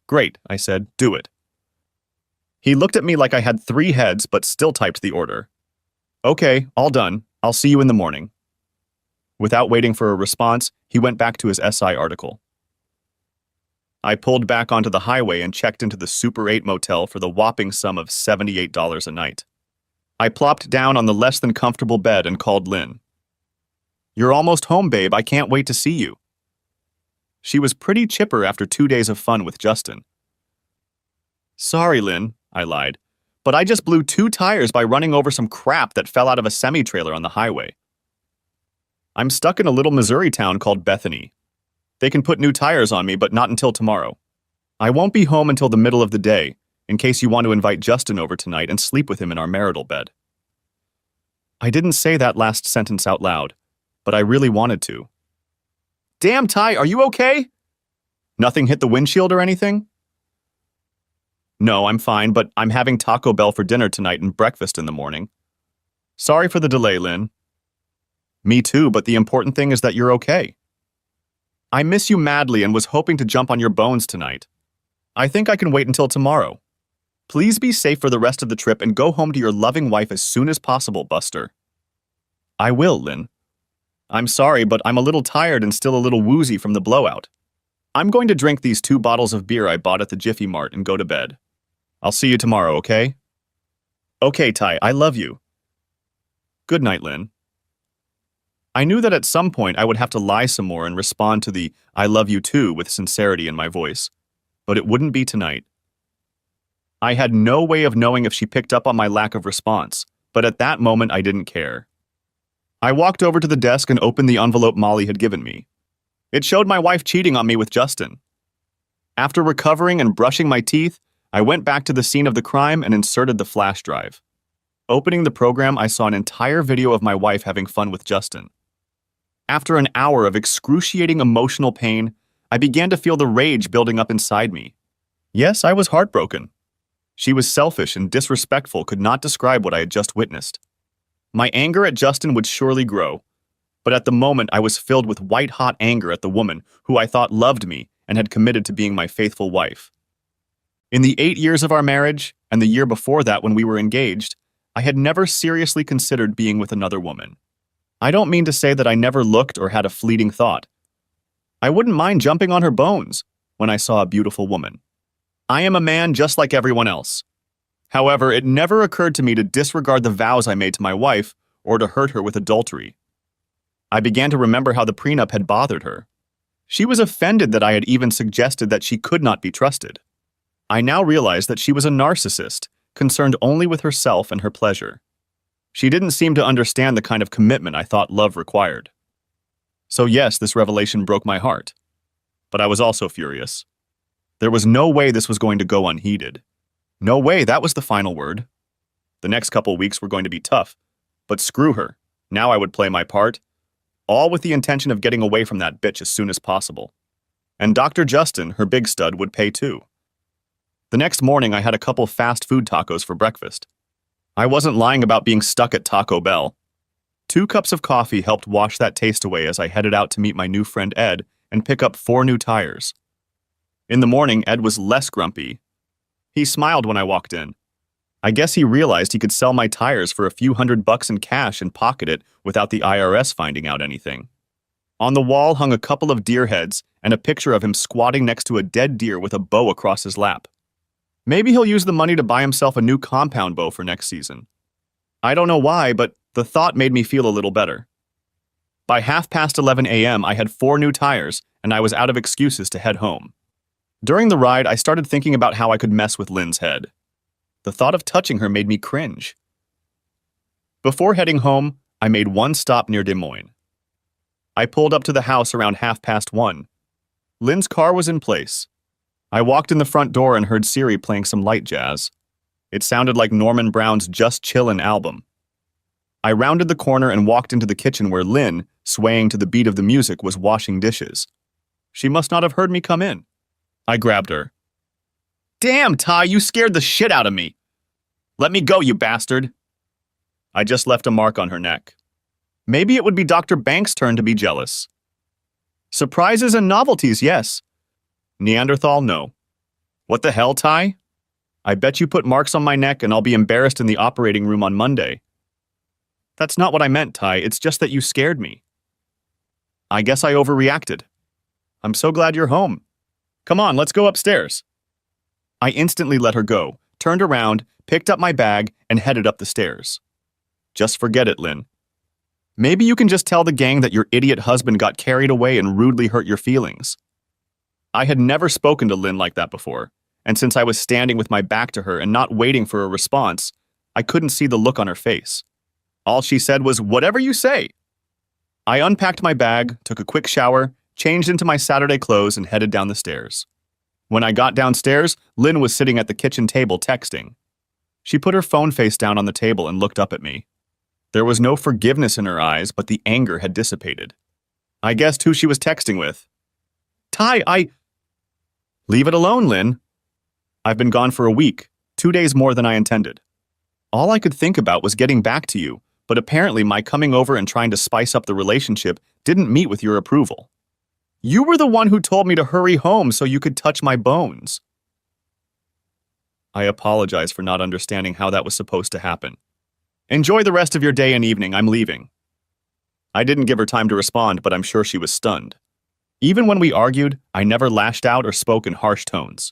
Great, I said, do it. He looked at me like I had 3 heads, but still typed the order. Okay, all done. I'll see you in the morning. Without waiting for a response, he went back to his SI article. I pulled back onto the highway and checked into the Super 8 motel for the whopping sum of $78 a night. I plopped down on the less than comfortable bed and called Lynn. You're almost home, babe. I can't wait to see you. She was pretty chipper after 2 days of fun with Justin. Sorry, Lynn, I lied, but I just blew 2 tires by running over some crap that fell out of a semi-trailer on the highway. I'm stuck in a little Missouri town called Bethany. They can put new tires on me, but not until tomorrow. I won't be home until the middle of the day, in case you want to invite Justin over tonight and sleep with him in our marital bed. I didn't say that last sentence out loud, but I really wanted to. Damn, Ty, are you okay? Nothing hit the windshield or anything? No, I'm fine, but I'm having Taco Bell for dinner tonight and breakfast in the morning. Sorry for the delay, Lynn. Me too, but the important thing is that you're okay. I miss you madly and was hoping to jump on your bones tonight. I think I can wait until tomorrow. Please be safe for the rest of the trip and go home to your loving wife as soon as possible, Buster. I will, Lynn. I'm sorry, but I'm a little tired and still a little woozy from the blowout. I'm going to drink these 2 bottles of beer I bought at the Jiffy Mart and go to bed. I'll see you tomorrow, okay? Okay, Ty, I love you. Good night, Lynn. I knew that at some point I would have to lie some more and respond to the I love you too with sincerity in my voice, but it wouldn't be tonight. I had no way of knowing if she picked up on my lack of response, but at that moment I didn't care. I walked over to the desk and opened the envelope Molly had given me. It showed my wife cheating on me with Justin. After recovering and brushing my teeth, I went back to the scene of the crime and inserted the flash drive. Opening the program, I saw an entire video of my wife having fun with Justin. After an hour of excruciating emotional pain, I began to feel the rage building up inside me. Yes, I was heartbroken. She was selfish and disrespectful, could not describe what I had just witnessed. My anger at Justin would surely grow, but at the moment I was filled with white-hot anger at the woman who I thought loved me and had committed to being my faithful wife. In the 8 years of our marriage, and the year before that when we were engaged, I had never seriously considered being with another woman. I don't mean to say that I never looked or had a fleeting thought. I wouldn't mind jumping on her bones when I saw a beautiful woman. I am a man just like everyone else. However, it never occurred to me to disregard the vows I made to my wife or to hurt her with adultery. I began to remember how the prenup had bothered her. She was offended that I had even suggested that she could not be trusted. I now realized that she was a narcissist, concerned only with herself and her pleasure. She didn't seem to understand the kind of commitment I thought love required. So yes, this revelation broke my heart. But I was also furious. There was no way this was going to go unheeded. No way that was the final word. The next couple weeks were going to be tough. But screw her. Now I would play my part. All with the intention of getting away from that bitch as soon as possible. And Dr. Justin, her big stud, would pay too. The next morning I had a couple fast food tacos for breakfast. I wasn't lying about being stuck at Taco Bell. 2 cups of coffee helped wash that taste away as I headed out to meet my new friend Ed and pick up 4 new tires. In the morning, Ed was less grumpy. He smiled when I walked in. I guess he realized he could sell my tires for a few $100 in cash and pocket it without the IRS finding out anything. On the wall hung a couple of deer heads and a picture of him squatting next to a dead deer with a bow across his lap. Maybe he'll use the money to buy himself a new compound bow for next season. I don't know why, but the thought made me feel a little better. By 11:30 a.m., I had 4 new tires, and I was out of excuses to head home. During the ride, I started thinking about how I could mess with Lynn's head. The thought of touching her made me cringe. Before heading home, I made one stop near Des Moines. I pulled up to the house around 1:30. Lynn's car was in place. I walked in the front door and heard Siri playing some light jazz. It sounded like Norman Brown's Just Chillin' album. I rounded the corner and walked into the kitchen where Lynn, swaying to the beat of the music, was washing dishes. She must not have heard me come in. I grabbed her. "Damn, Ty, you scared the shit out of me. Let me go, you bastard." I just left a mark on her neck. Maybe it would be Dr. Banks' turn to be jealous. Surprises and novelties, yes. Neanderthal, no. What the hell, Ty? I bet you put marks on my neck and I'll be embarrassed in the operating room on Monday. That's not what I meant, Ty. It's just that you scared me. I guess I overreacted. I'm so glad you're home. Come on, let's go upstairs. I instantly let her go, turned around, picked up my bag, and headed up the stairs. Just forget it, Lynn. Maybe you can just tell the gang that your idiot husband got carried away and rudely hurt your feelings. I had never spoken to Lynn like that before, and since I was standing with my back to her and not waiting for a response, I couldn't see the look on her face. All she said was, "Whatever you say." I unpacked my bag, took a quick shower, changed into my Saturday clothes, and headed down the stairs. When I got downstairs, Lynn was sitting at the kitchen table texting. She put her phone face down on the table and looked up at me. There was no forgiveness in her eyes, but the anger had dissipated. I guessed who she was texting with. Ty, Leave it alone, Lynn. I've been gone for a week, 2 days more than I intended. All I could think about was getting back to you, but apparently my coming over and trying to spice up the relationship didn't meet with your approval. You were the one who told me to hurry home so you could touch my bones. I apologize for not understanding how that was supposed to happen. Enjoy the rest of your day and evening, I'm leaving. I didn't give her time to respond, but I'm sure she was stunned. Even when we argued, I never lashed out or spoke in harsh tones.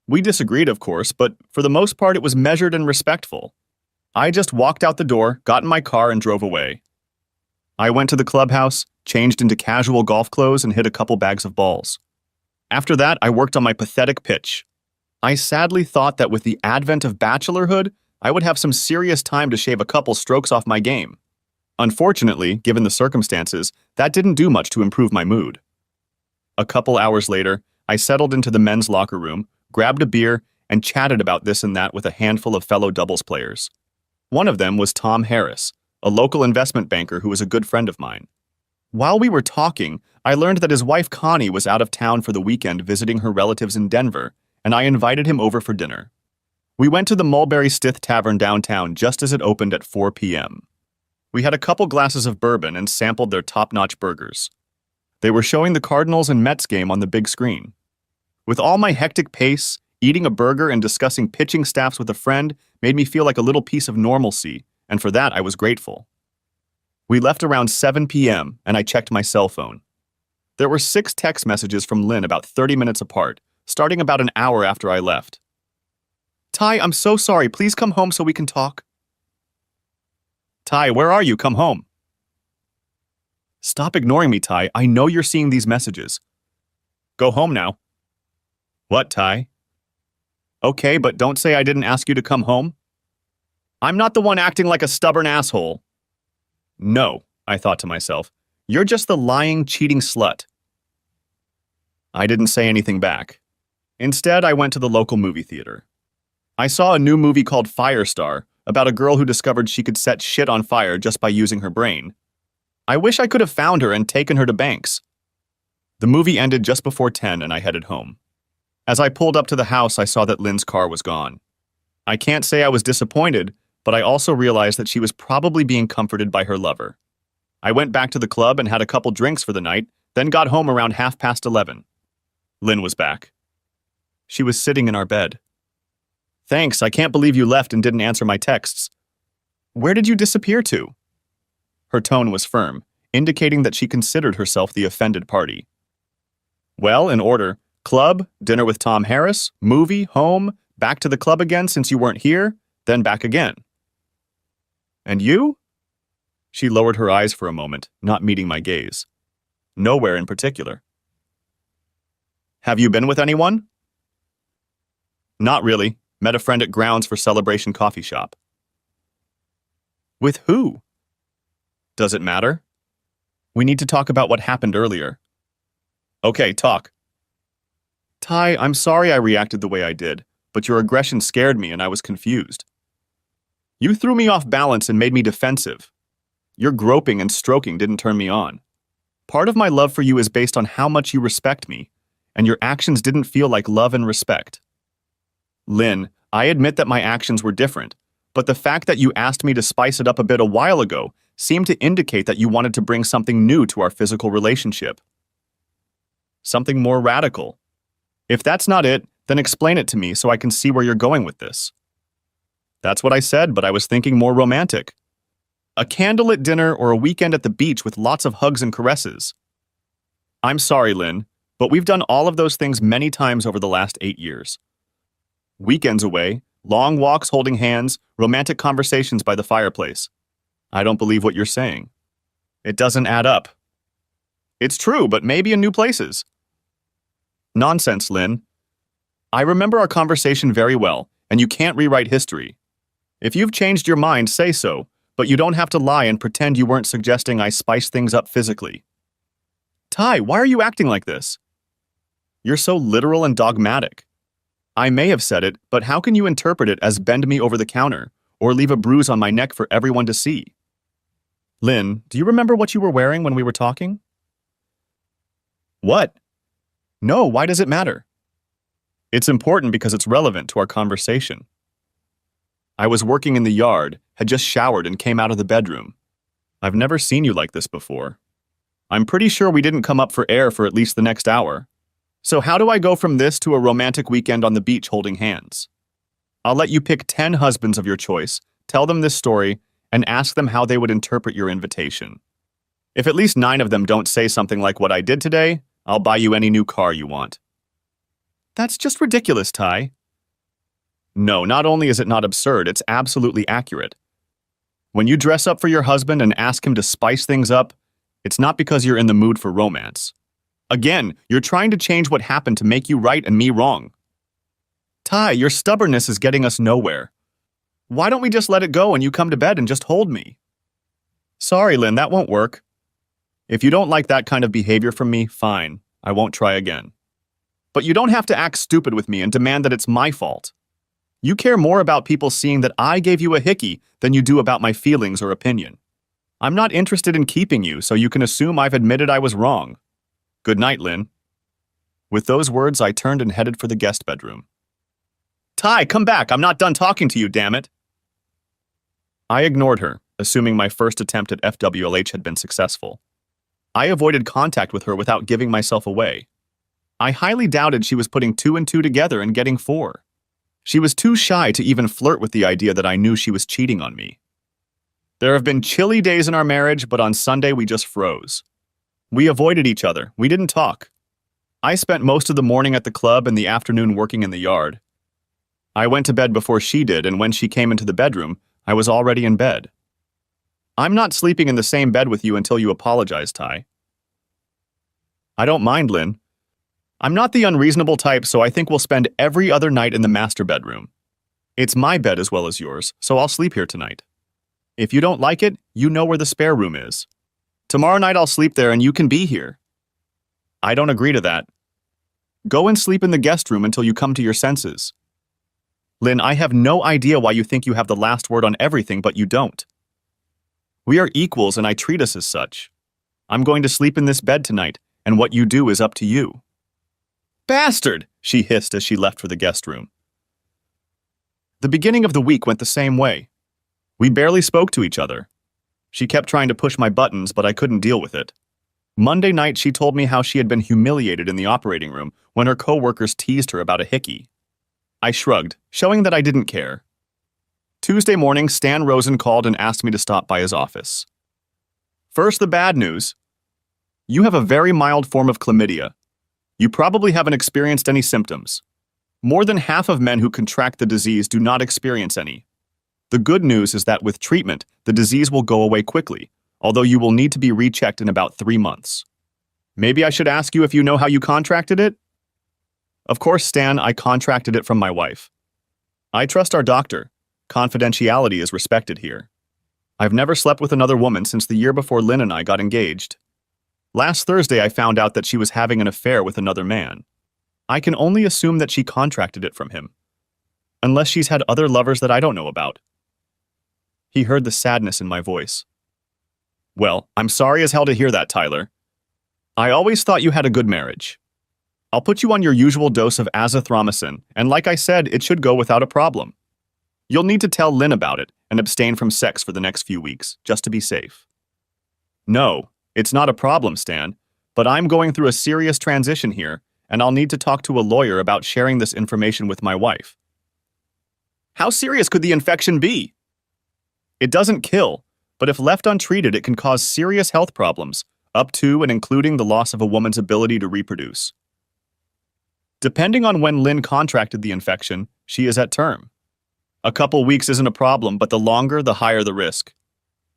We disagreed, of course, but for the most part it was measured and respectful. I just walked out the door, got in my car, and drove away. I went to the clubhouse, changed into casual golf clothes, and hit a couple bags of balls. After that, I worked on my pathetic pitch. I sadly thought that with the advent of bachelorhood, I would have some serious time to shave a couple strokes off my game. Unfortunately, given the circumstances, that didn't do much to improve my mood. A couple hours later, I settled into the men's locker room, grabbed a beer, and chatted about this and that with a handful of fellow doubles players. One of them was Tom Harris, a local investment banker who was a good friend of mine. While we were talking, I learned that his wife Connie was out of town for the weekend visiting her relatives in Denver, and I invited him over for dinner. We went to the Mulberry Stith Tavern downtown just as it opened at 4 p.m. We had a couple glasses of bourbon and sampled their top-notch burgers. They were showing the Cardinals and Mets game on the big screen. With all my hectic pace, eating a burger and discussing pitching staffs with a friend made me feel like a little piece of normalcy, and for that I was grateful. We left around 7 p.m., and I checked my cell phone. There were 6 text messages from Lynn about 30 minutes apart, starting about an hour after I left. Ty, I'm so sorry. Please come home so we can talk. Ty, where are you? Come home. Stop ignoring me, Ty. I know you're seeing these messages. Go home now. What, Ty? Okay, but don't say I didn't ask you to come home. I'm not the one acting like a stubborn asshole. No, I thought to myself. You're just the lying, cheating slut. I didn't say anything back. Instead, I went to the local movie theater. I saw a new movie called Firestar, about a girl who discovered she could set shit on fire just by using her brain. I wish I could have found her and taken her to Banks. The movie ended just before 10 and I headed home. As I pulled up to the house, I saw that Lynn's car was gone. I can't say I was disappointed, but I also realized that she was probably being comforted by her lover. I went back to the club and had a couple drinks for the night, then got home around 11:30. Lynn was back. She was sitting in our bed. Thanks, I can't believe you left and didn't answer my texts. Where did you disappear to? Her tone was firm, indicating that she considered herself the offended party. Well, in order, club, dinner with Tom Harris, movie, home, back to the club again since you weren't here, then back again. And you? She lowered her eyes for a moment, not meeting my gaze. Nowhere in particular. Have you been with anyone? Not really. Met a friend at Grounds for Celebration Coffee Shop. With who? Does it matter? We need to talk about what happened earlier. Okay, talk. Ty, I'm sorry I reacted the way I did, but your aggression scared me and I was confused. You threw me off balance and made me defensive. Your groping and stroking didn't turn me on. Part of my love for you is based on how much you respect me, and your actions didn't feel like love and respect. Lynn, I admit that my actions were different, but the fact that you asked me to spice it up a bit a while ago seemed to indicate that you wanted to bring something new to our physical relationship. Something more radical. If that's not it, then explain it to me so I can see where you're going with this. That's what I said, but I was thinking more romantic. A candlelit dinner or a weekend at the beach with lots of hugs and caresses. I'm sorry, Lynn, but we've done all of those things many times over the last 8 years. Weekends away, long walks holding hands, romantic conversations by the fireplace. I don't believe what you're saying. It doesn't add up. It's true, but maybe in new places. Nonsense, Lynn. I remember our conversation very well, and you can't rewrite history. If you've changed your mind, say so, but you don't have to lie and pretend you weren't suggesting I spice things up physically. Ty, why are you acting like this? You're so literal and dogmatic. I may have said it, but how can you interpret it as bend me over the counter, or leave a bruise on my neck for everyone to see? Lynn, do you remember what you were wearing when we were talking? What? No, why does it matter? It's important because it's relevant to our conversation. I was working in the yard, had just showered and came out of the bedroom. I've never seen you like this before. I'm pretty sure we didn't come up for air for at least the next hour. So how do I go from this to a romantic weekend on the beach holding hands? I'll let you pick 10 husbands of your choice, tell them this story, and ask them how they would interpret your invitation. If at least 9 of them don't say something like what I did today, I'll buy you any new car you want. That's just ridiculous, Ty. No, not only is it not absurd, it's absolutely accurate. When you dress up for your husband and ask him to spice things up, it's not because you're in the mood for romance. Again, you're trying to change what happened to make you right and me wrong. Ty, your stubbornness is getting us nowhere. Why don't we just let it go and you come to bed and just hold me? Sorry, Lynn, that won't work. If you don't like that kind of behavior from me, fine. I won't try again. But you don't have to act stupid with me and demand that it's my fault. You care more about people seeing that I gave you a hickey than you do about my feelings or opinion. I'm not interested in keeping you, so you can assume I've admitted I was wrong. Good night, Lynn. With those words, I turned and headed for the guest bedroom. Ty, come back! I'm not done talking to you, damn it! I ignored her, assuming my first attempt at FWLH had been successful. I avoided contact with her without giving myself away. I highly doubted she was putting 2 and 2 together and getting 4. She was too shy to even flirt with the idea that I knew she was cheating on me. There have been chilly days in our marriage, but on Sunday we just froze. We avoided each other. We didn't talk. I spent most of the morning at the club and the afternoon working in the yard. I went to bed before she did, and when she came into the bedroom, I was already in bed. I'm not sleeping in the same bed with you until you apologize, Ty. I don't mind, Lynn. I'm not the unreasonable type, so I think we'll spend every other night in the master bedroom. It's my bed as well as yours, so I'll sleep here tonight. If you don't like it, you know where the spare room is. Tomorrow night I'll sleep there and you can be here. I don't agree to that. Go and sleep in the guest room until you come to your senses. Lynn, I have no idea why you think you have the last word on everything, but you don't. We are equals and I treat us as such. I'm going to sleep in this bed tonight, and what you do is up to you. Bastard! She hissed as she left for the guest room. The beginning of the week went the same way. We barely spoke to each other. She kept trying to push my buttons, but I couldn't deal with it. Monday night, she told me how she had been humiliated in the operating room when her coworkers teased her about a hickey. I shrugged, showing that I didn't care. Tuesday morning, Stan Rosen called and asked me to stop by his office. First, the bad news. You have a very mild form of chlamydia. You probably haven't experienced any symptoms. More than half of men who contract the disease do not experience any. The good news is that with treatment, the disease will go away quickly, although you will need to be rechecked in about 3 months. Maybe I should ask you if you know how you contracted it? Of course, Stan, I contracted it from my wife. I trust our doctor. Confidentiality is respected here. I've never slept with another woman since the year before Lynn and I got engaged. Last Thursday, I found out that she was having an affair with another man. I can only assume that she contracted it from him. Unless she's had other lovers that I don't know about. He heard the sadness in my voice. Well, I'm sorry as hell to hear that, Tyler. I always thought you had a good marriage. I'll put you on your usual dose of azithromycin, and like I said, it should go without a problem. You'll need to tell Lynn about it and abstain from sex for the next few weeks, just to be safe. No, it's not a problem, Stan, but I'm going through a serious transition here, and I'll need to talk to a lawyer about sharing this information with my wife. How serious could the infection be? It doesn't kill, but if left untreated, it can cause serious health problems, up to and including the loss of a woman's ability to reproduce. Depending on when Lynn contracted the infection, she is at term. A couple weeks isn't a problem, but the longer, the higher the risk.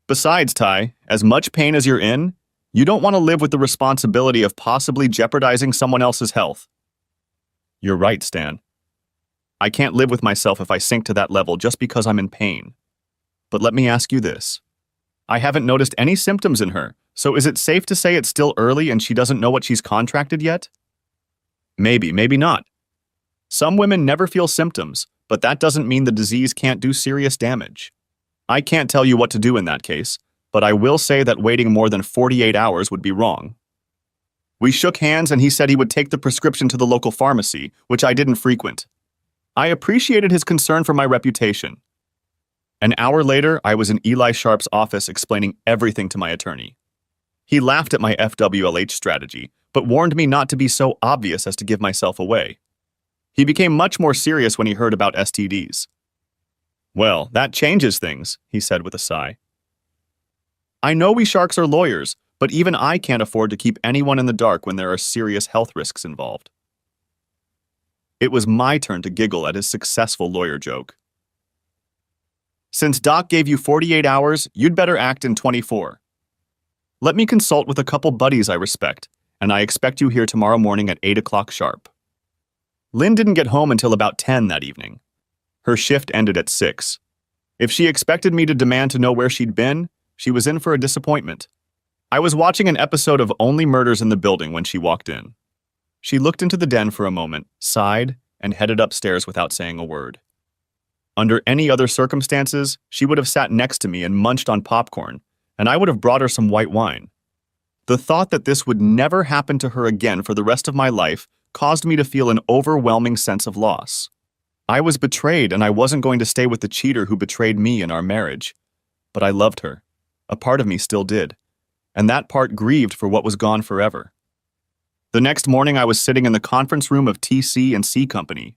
Besides, Ty, as much pain as you're in, you don't want to live with the responsibility of possibly jeopardizing someone else's health. You're right, Stan. I can't live with myself if I sink to that level just because I'm in pain. But let me ask you this. I haven't noticed any symptoms in her, so is it safe to say it's still early and she doesn't know what she's contracted yet? Maybe, maybe not. Some women never feel symptoms, but that doesn't mean the disease can't do serious damage. I can't tell you what to do in that case, but I will say that waiting more than 48 hours would be wrong. We shook hands and he said he would take the prescription to the local pharmacy, which I didn't frequent. I appreciated his concern for my reputation. An hour later, I was in Eli Sharp's office explaining everything to my attorney. He laughed at my FWLH strategy, but warned me not to be so obvious as to give myself away. He became much more serious when he heard about STDs. Well, that changes things, he said with a sigh. I know we sharks are lawyers, but even I can't afford to keep anyone in the dark when there are serious health risks involved. It was my turn to giggle at his successful lawyer joke. Since Doc gave you 48 hours, you'd better act in 24. Let me consult with a couple buddies I respect, and I expect you here tomorrow morning at 8 o'clock sharp. Lynn didn't get home until about 10 that evening. Her shift ended at 6. If she expected me to demand to know where she'd been, she was in for a disappointment. I was watching an episode of Only Murders in the Building when she walked in. She looked into the den for a moment, sighed, and headed upstairs without saying a word. Under any other circumstances, she would have sat next to me and munched on popcorn, and I would have brought her some white wine. The thought that this would never happen to her again for the rest of my life caused me to feel an overwhelming sense of loss. I was betrayed, and I wasn't going to stay with the cheater who betrayed me in our marriage. But I loved her. A part of me still did. And that part grieved for what was gone forever. The next morning, I was sitting in the conference room of TC&C Company.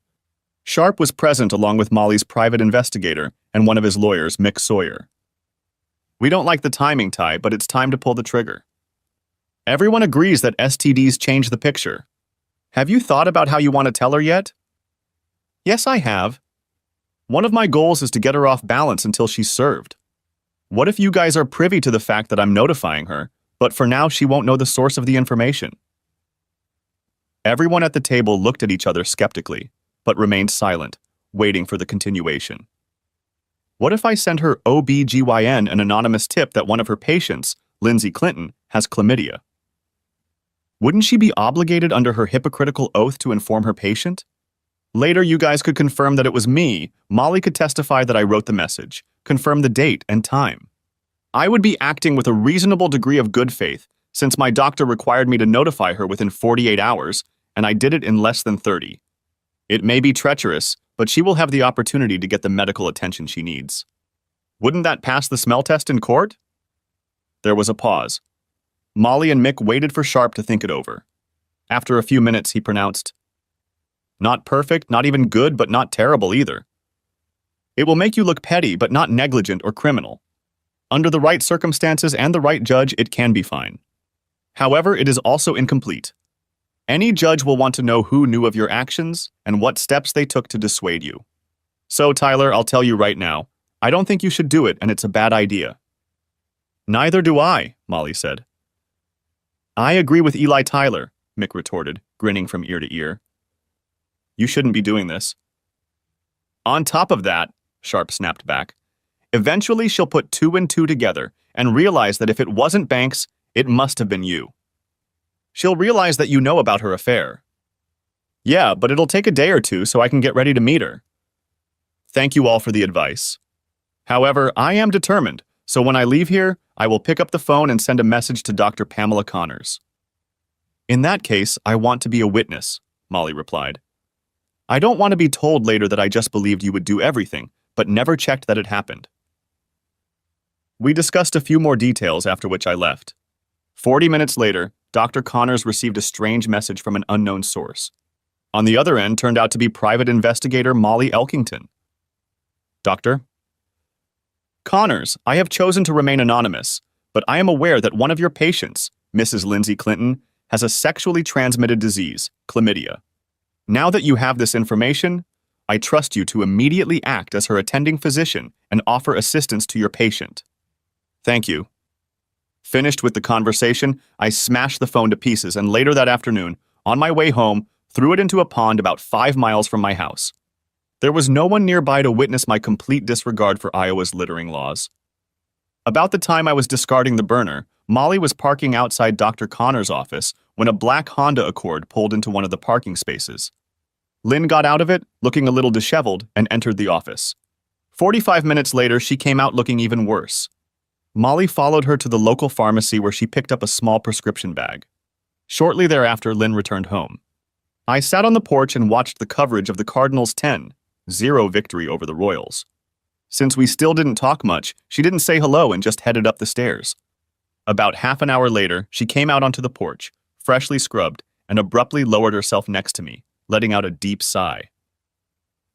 Sharp was present along with Molly's private investigator and one of his lawyers, Mick Sawyer. We don't like the timing, Ty, but it's time to pull the trigger. Everyone agrees that STDs change the picture. Have you thought about how you want to tell her yet? Yes, I have. One of my goals is to get her off balance until she's served. What if you guys are privy to the fact that I'm notifying her, but for now she won't know the source of the information? Everyone at the table looked at each other skeptically, but remained silent, waiting for the continuation. What if I send her OB/GYN an anonymous tip that one of her patients, Lindsay Clinton, has chlamydia? Wouldn't she be obligated under her hypocritical oath to inform her patient? Later, you guys could confirm that it was me. Molly could testify that I wrote the message, confirm the date and time. I would be acting with a reasonable degree of good faith, since my doctor required me to notify her within 48 hours, and I did it in less than 30. It may be treacherous, but she will have the opportunity to get the medical attention she needs. Wouldn't that pass the smell test in court? There was a pause. Molly and Mick waited for Sharp to think it over. After a few minutes, he pronounced, "Not perfect, not even good, but not terrible either. It will make you look petty, but not negligent or criminal. Under the right circumstances and the right judge, it can be fine. However, it is also incomplete. Any judge will want to know who knew of your actions and what steps they took to dissuade you. So, Tyler, I'll tell you right now, I don't think you should do it, and it's a bad idea." "Neither do I," Molly said. "I agree with Eli Tyler," Mick retorted, grinning from ear to ear. "You shouldn't be doing this." "On top of that," Sharp snapped back, "eventually she'll put 2 and 2 together and realize that if it wasn't Banks, it must have been you. She'll realize that you know about her affair." "Yeah, but it'll take a day or two so I can get ready to meet her." "Thank you all for the advice. However, I am determined, so when I leave here, I will pick up the phone and send a message to Dr. Pamela Connors." In that case, I want to be a witness, Molly replied. I don't want to be told later that I just believed you would do everything, but never checked that it happened. We discussed a few more details, after which I left. 40 minutes later, Dr. Connors received a strange message from an unknown source. On the other end turned out to be private investigator Molly Elkington. Doctor? Connors, I have chosen to remain anonymous, but I am aware that one of your patients, Mrs. Lindsay Clinton, has a sexually transmitted disease, chlamydia. Now that you have this information, I trust you to immediately act as her attending physician and offer assistance to your patient. Thank you. Finished with the conversation, I smashed the phone to pieces and later that afternoon, on my way home, threw it into a pond about 5 miles from my house. There was no one nearby to witness my complete disregard for Iowa's littering laws. About the time I was discarding the burner, Molly was parking outside Dr. Connor's office when a black Honda Accord pulled into one of the parking spaces. Lynn got out of it, looking a little disheveled, and entered the office. 45 minutes later, she came out looking even worse. Molly followed her to the local pharmacy where she picked up a small prescription bag. Shortly thereafter, Lynn returned home. I sat on the porch and watched the coverage of the Cardinals' 10-0 victory over the Royals. Since we still didn't talk much, she didn't say hello and just headed up the stairs. About half an hour later, she came out onto the porch, freshly scrubbed, and abruptly lowered herself next to me, letting out a deep sigh.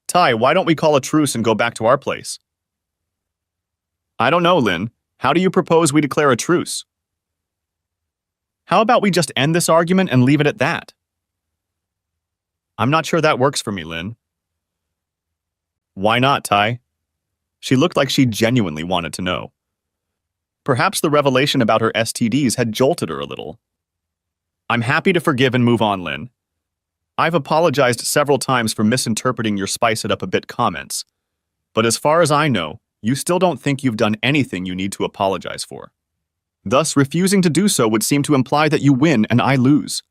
Ty, why don't we call a truce and go back to our place? I don't know, Lynn. How do you propose we declare a truce? How about we just end this argument and leave it at that? I'm not sure that works for me, Lynn. Why not, Ty? She looked like she genuinely wanted to know. Perhaps the revelation about her STDs had jolted her a little. I'm happy to forgive and move on, Lynn. I've apologized several times for misinterpreting your spice it up a bit comments, but as far as I know, you still don't think you've done anything you need to apologize for. Thus, refusing to do so would seem to imply that you win and I lose.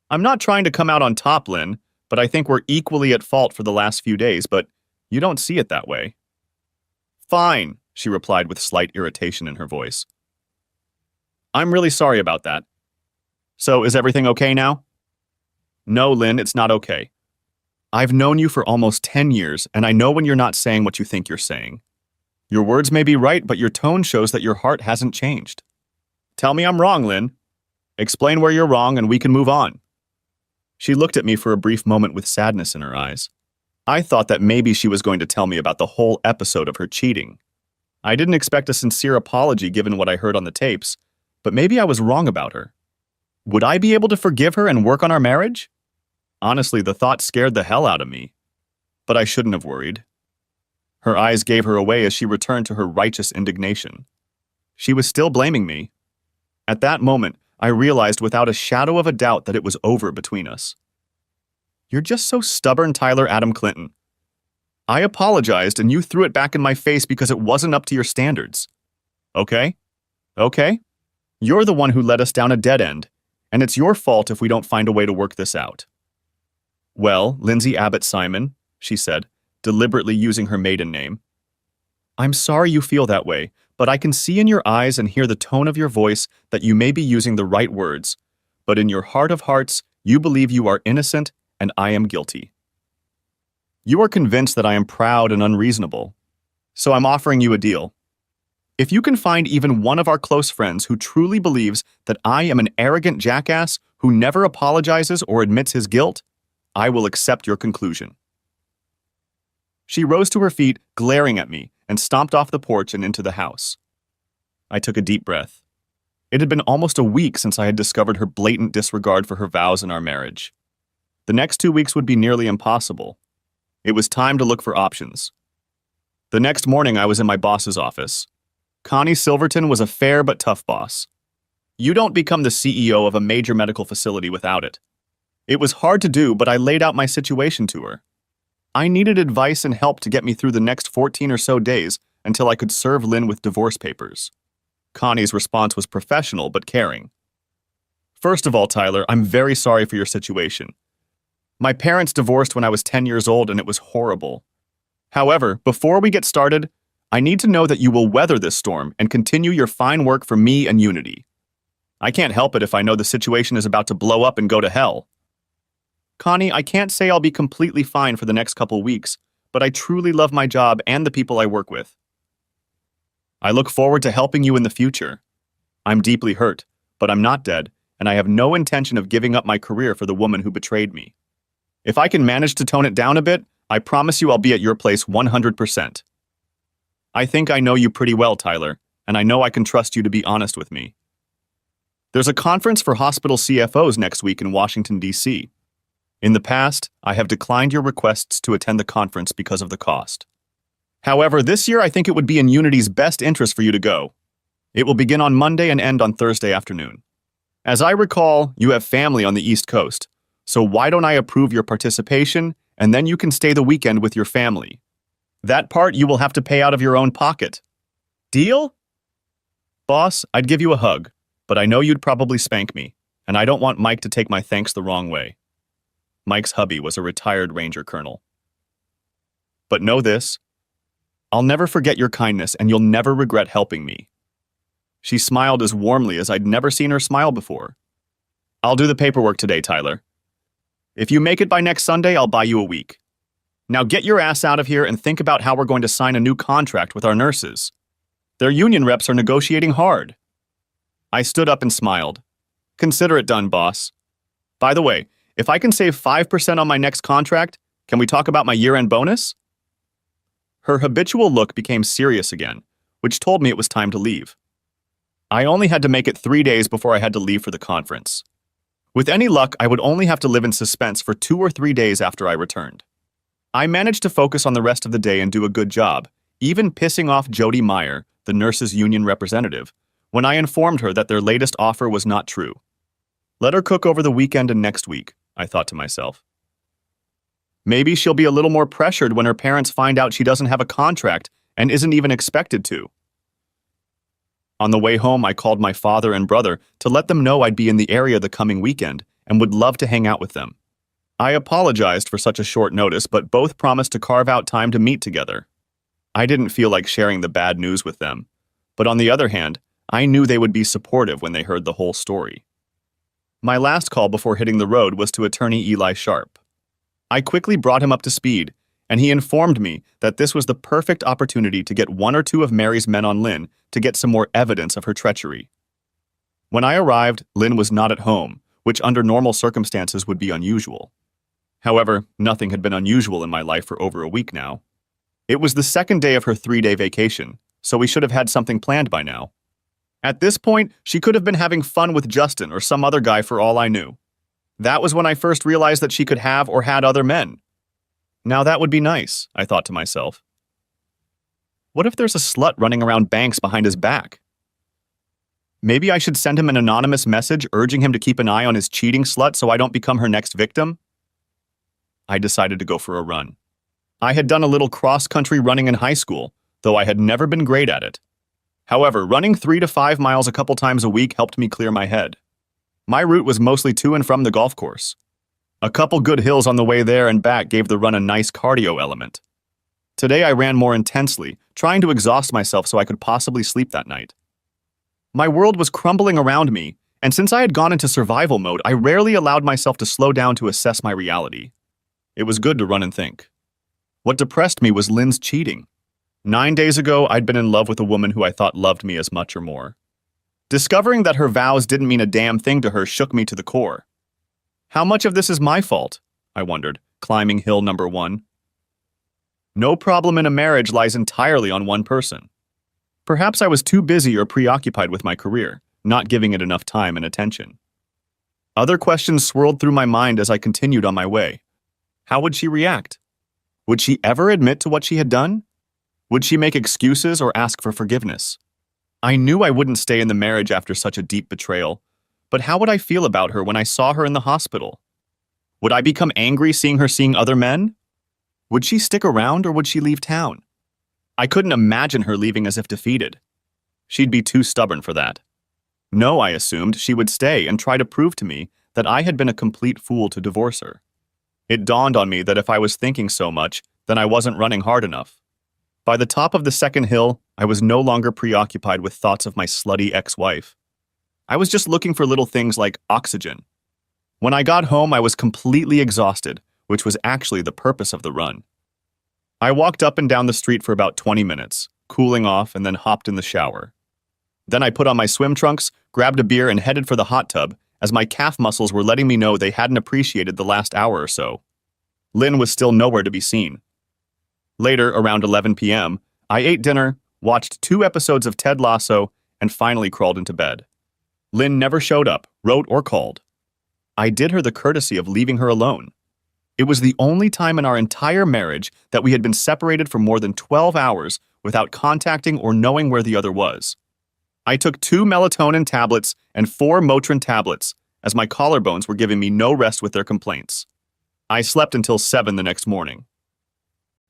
I'm not trying to come out on top, Lynn, but I think we're equally at fault for the last few days, but you don't see it that way. Fine, she replied with slight irritation in her voice. I'm really sorry about that. So, is everything okay now? No, Lynn, it's not okay. I've known you for almost 10 years, and I know when you're not saying what you think you're saying. Your words may be right, but your tone shows that your heart hasn't changed. Tell me I'm wrong, Lynn. Explain where you're wrong, and we can move on. She looked at me for a brief moment with sadness in her eyes. I thought that maybe she was going to tell me about the whole episode of her cheating. I didn't expect a sincere apology given what I heard on the tapes, but maybe I was wrong about her. Would I be able to forgive her and work on our marriage? Honestly, the thought scared the hell out of me. But I shouldn't have worried. Her eyes gave her away as she returned to her righteous indignation. She was still blaming me. At that moment, I realized without a shadow of a doubt that it was over between us. You're just so stubborn, Tyler Adam Clinton. I apologized and you threw it back in my face because it wasn't up to your standards. Okay? Okay? You're the one who led us down a dead end, and it's your fault if we don't find a way to work this out. Well, Lindsay Abbott Simon, she said, deliberately using her maiden name. I'm sorry you feel that way, but I can see in your eyes and hear the tone of your voice that you may be using the right words, but in your heart of hearts, you believe you are innocent and I am guilty. You are convinced that I am proud and unreasonable, so I'm offering you a deal. If you can find even one of our close friends who truly believes that I am an arrogant jackass who never apologizes or admits his guilt, I will accept your conclusion. She rose to her feet, glaring at me, and stomped off the porch and into the house. I took a deep breath. It had been almost a week since I had discovered her blatant disregard for her vows in our marriage. The next 2 weeks would be nearly impossible. It was time to look for options. The next morning, I was in my boss's office. Connie Silverton was a fair but tough boss. You don't become the CEO of a major medical facility without it. It was hard to do, but I laid out my situation to her. I needed advice and help to get me through the next 14 or so days until I could serve Lynn with divorce papers. Connie's response was professional but caring. First of all, Tyler, I'm very sorry for your situation. My parents divorced when I was 10 years old and it was horrible. However, before we get started, I need to know that you will weather this storm and continue your fine work for me and Unity. I can't help it if I know the situation is about to blow up and go to hell. Connie, I can't say I'll be completely fine for the next couple weeks, but I truly love my job and the people I work with. I look forward to helping you in the future. I'm deeply hurt, but I'm not dead, and I have no intention of giving up my career for the woman who betrayed me. If I can manage to tone it down a bit, I promise you I'll be at your place 100%. I think I know you pretty well, Tyler, and I know I can trust you to be honest with me. There's a conference for hospital CFOs next week in Washington, D.C. In the past, I have declined your requests to attend the conference because of the cost. However, this year I think it would be in Unity's best interest for you to go. It will begin on Monday and end on Thursday afternoon. As I recall, you have family on the East Coast, so why don't I approve your participation, and then you can stay the weekend with your family. That part you will have to pay out of your own pocket. Deal? Boss, I'd give you a hug, but I know you'd probably spank me, and I don't want Mike to take my thanks the wrong way. Mike's hubby was a retired Ranger colonel. But know this, I'll never forget your kindness and you'll never regret helping me. She smiled as warmly as I'd never seen her smile before. I'll do the paperwork today, Tyler. If you make it by next Sunday, I'll buy you a week. Now get your ass out of here and think about how we're going to sign a new contract with our nurses. Their union reps are negotiating hard. I stood up and smiled. Consider it done, boss. By the way, if I can save 5% on my next contract, can we talk about my year-end bonus? Her habitual look became serious again, which told me it was time to leave. I only had to make it 3 days before I had to leave for the conference. With any luck, I would only have to live in suspense for 2 or 3 days after I returned. I managed to focus on the rest of the day and do a good job, even pissing off Jody Meyer, the nurses' union representative, when I informed her that their latest offer was not true. Let her cook over the weekend and next week, I thought to myself. Maybe she'll be a little more pressured when her parents find out she doesn't have a contract and isn't even expected to. On the way home, I called my father and brother to let them know I'd be in the area the coming weekend and would love to hang out with them. I apologized for such a short notice, but both promised to carve out time to meet together. I didn't feel like sharing the bad news with them, but on the other hand, I knew they would be supportive when they heard the whole story. My last call before hitting the road was to attorney Eli Sharp. I quickly brought him up to speed, and he informed me that this was the perfect opportunity to get 1 or 2 of Mary's men on Lynn to get some more evidence of her treachery. When I arrived, Lynn was not at home, which under normal circumstances would be unusual. However, nothing had been unusual in my life for over a week now. It was the second day of her 3-day vacation, so we should have had something planned by now. At this point, she could have been having fun with Justin or some other guy for all I knew. That was when I first realized that she could have or had other men. Now that would be nice, I thought to myself. What if there's a slut running around Banks behind his back? Maybe I should send him an anonymous message urging him to keep an eye on his cheating slut so I don't become her next victim? I decided to go for a run. I had done a little cross-country running in high school, though I had never been great at it. However, running 3 to 5 miles a couple times a week helped me clear my head. My route was mostly to and from the golf course. A couple good hills on the way there and back gave the run a nice cardio element. Today I ran more intensely, trying to exhaust myself so I could possibly sleep that night. My world was crumbling around me, and since I had gone into survival mode, I rarely allowed myself to slow down to assess my reality. It was good to run and think. What depressed me was Lynn's cheating. 9 days ago, I'd been in love with a woman who I thought loved me as much or more. Discovering that her vows didn't mean a damn thing to her shook me to the core. How much of this is my fault? I wondered, climbing hill number 1. No problem in a marriage lies entirely on one person. Perhaps I was too busy or preoccupied with my career, not giving it enough time and attention. Other questions swirled through my mind as I continued on my way. How would she react? Would she ever admit to what she had done? Would she make excuses or ask for forgiveness? I knew I wouldn't stay in the marriage after such a deep betrayal, but how would I feel about her when I saw her in the hospital? Would I become angry seeing her seeing other men? Would she stick around or would she leave town? I couldn't imagine her leaving as if defeated. She'd be too stubborn for that. No, I assumed she would stay and try to prove to me that I had been a complete fool to divorce her. It dawned on me that if I was thinking so much, then I wasn't running hard enough. By the top of the second hill, I was no longer preoccupied with thoughts of my slutty ex-wife. I was just looking for little things like oxygen. When I got home, I was completely exhausted, which was actually the purpose of the run. I walked up and down the street for about 20 minutes, cooling off, and then hopped in the shower. Then I put on my swim trunks, grabbed a beer, and headed for the hot tub, as my calf muscles were letting me know they hadn't appreciated the last hour or so. Lynn was still nowhere to be seen. Later, around 11 p.m., I ate dinner, watched 2 episodes of Ted Lasso, and finally crawled into bed. Lynn never showed up, wrote, or called. I did her the courtesy of leaving her alone. It was the only time in our entire marriage that we had been separated for more than 12 hours without contacting or knowing where the other was. I took 2 melatonin tablets and 4 Motrin tablets, as my collarbones were giving me no rest with their complaints. I slept until 7 the next morning.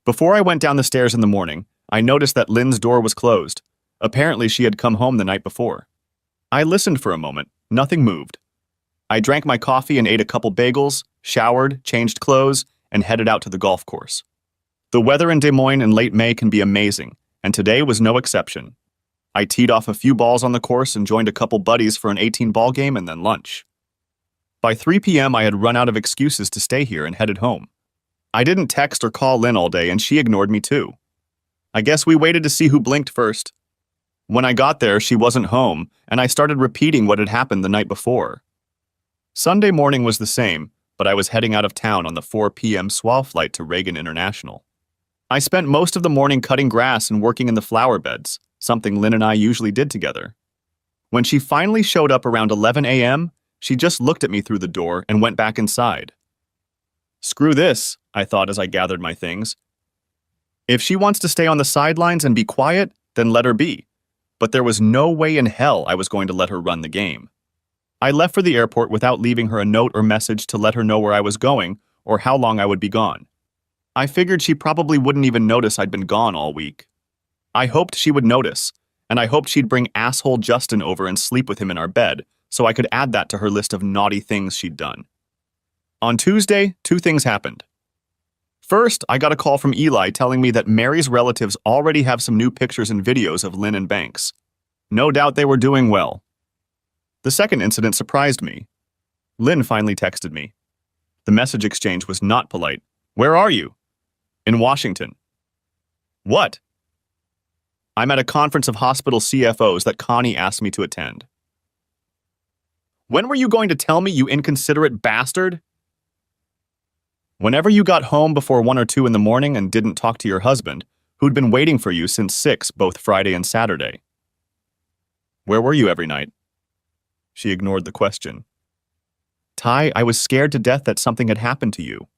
Before I went down the stairs in the morning, I noticed that Lynn's door was closed. Apparently, she had come home the night before. I listened for a moment. Nothing moved. I drank my coffee and ate a couple bagels, showered, changed clothes, and headed out to the golf course. The weather in Des Moines in late May can be amazing, and today was no exception. I teed off a few balls on the course and joined a couple buddies for an 18-ball game and then lunch. By 3 p.m., I had run out of excuses to stay here and headed home. I didn't text or call Lynn all day, and she ignored me too. I guess we waited to see who blinked first. When I got there, she wasn't home, and I started repeating what had happened the night before. Sunday morning was the same, but I was heading out of town on the 4 p.m. SWAL flight to Reagan International. I spent most of the morning cutting grass and working in the flower beds, something Lynn and I usually did together. When she finally showed up around 11 a.m., she just looked at me through the door and went back inside. Screw this, I thought as I gathered my things. If she wants to stay on the sidelines and be quiet, then let her be. But there was no way in hell I was going to let her run the game. I left for the airport without leaving her a note or message to let her know where I was going or how long I would be gone. I figured she probably wouldn't even notice I'd been gone all week. I hoped she would notice, and I hoped she'd bring asshole Justin over and sleep with him in our bed so I could add that to her list of naughty things she'd done. On Tuesday, 2 things happened. First, I got a call from Eli telling me that Mary's relatives already have some new pictures and videos of Lynn and Banks. No doubt they were doing well. The second incident surprised me. Lynn finally texted me. The message exchange was not polite. Where are you? In Washington. What? I'm at a conference of hospital CFOs that Connie asked me to attend. When were you going to tell me, you inconsiderate bastard? Whenever you got home before 1 or 2 in the morning and didn't talk to your husband, who'd been waiting for you since 6 both Friday and Saturday. Where were you every night? She ignored the question. Ty, I was scared to death that something had happened to you.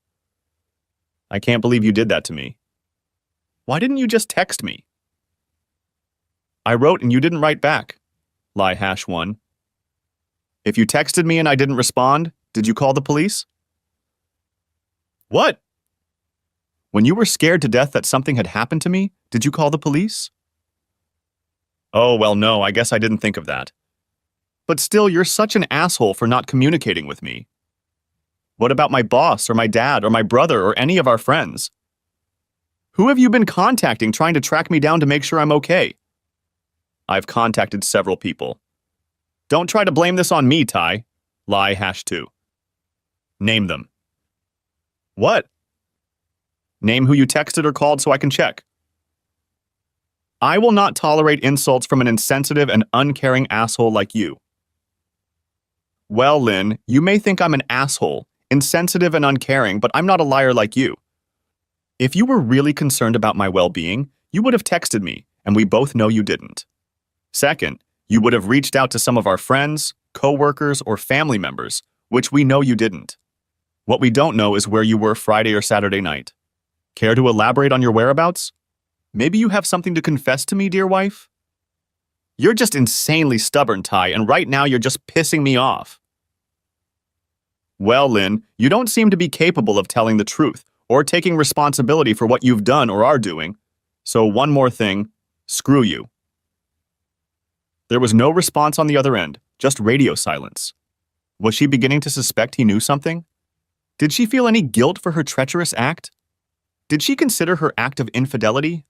I can't believe you did that to me. Why didn't you just text me? I wrote and you didn't write back. Lie #1. If you texted me and I didn't respond, did you call the police? What? When you were scared to death that something had happened to me, did you call the police? Oh, well, no, I guess I didn't think of that. But still, you're such an asshole for not communicating with me. What about my boss or my dad or my brother or any of our friends? Who have you been contacting trying to track me down to make sure I'm okay? I've contacted several people. Don't try to blame this on me, Ty. Lie #2. Name them. What? Name who you texted or called so I can check. I will not tolerate insults from an insensitive and uncaring asshole like you. Well, Lynn, you may think I'm an asshole, insensitive and uncaring, but I'm not a liar like you. If you were really concerned about my well-being, you would have texted me, and we both know you didn't. Second, you would have reached out to some of our friends, co-workers, or family members, which we know you didn't. What we don't know is where you were Friday or Saturday night. Care to elaborate on your whereabouts? Maybe you have something to confess to me, dear wife? You're just insanely stubborn, Ty, and right now you're just pissing me off. Well, Lynn, you don't seem to be capable of telling the truth or taking responsibility for what you've done or are doing. So one more thing, screw you. There was no response on the other end, just radio silence. Was she beginning to suspect he knew something? Did she feel any guilt for her treacherous act? Did she consider her act of infidelity?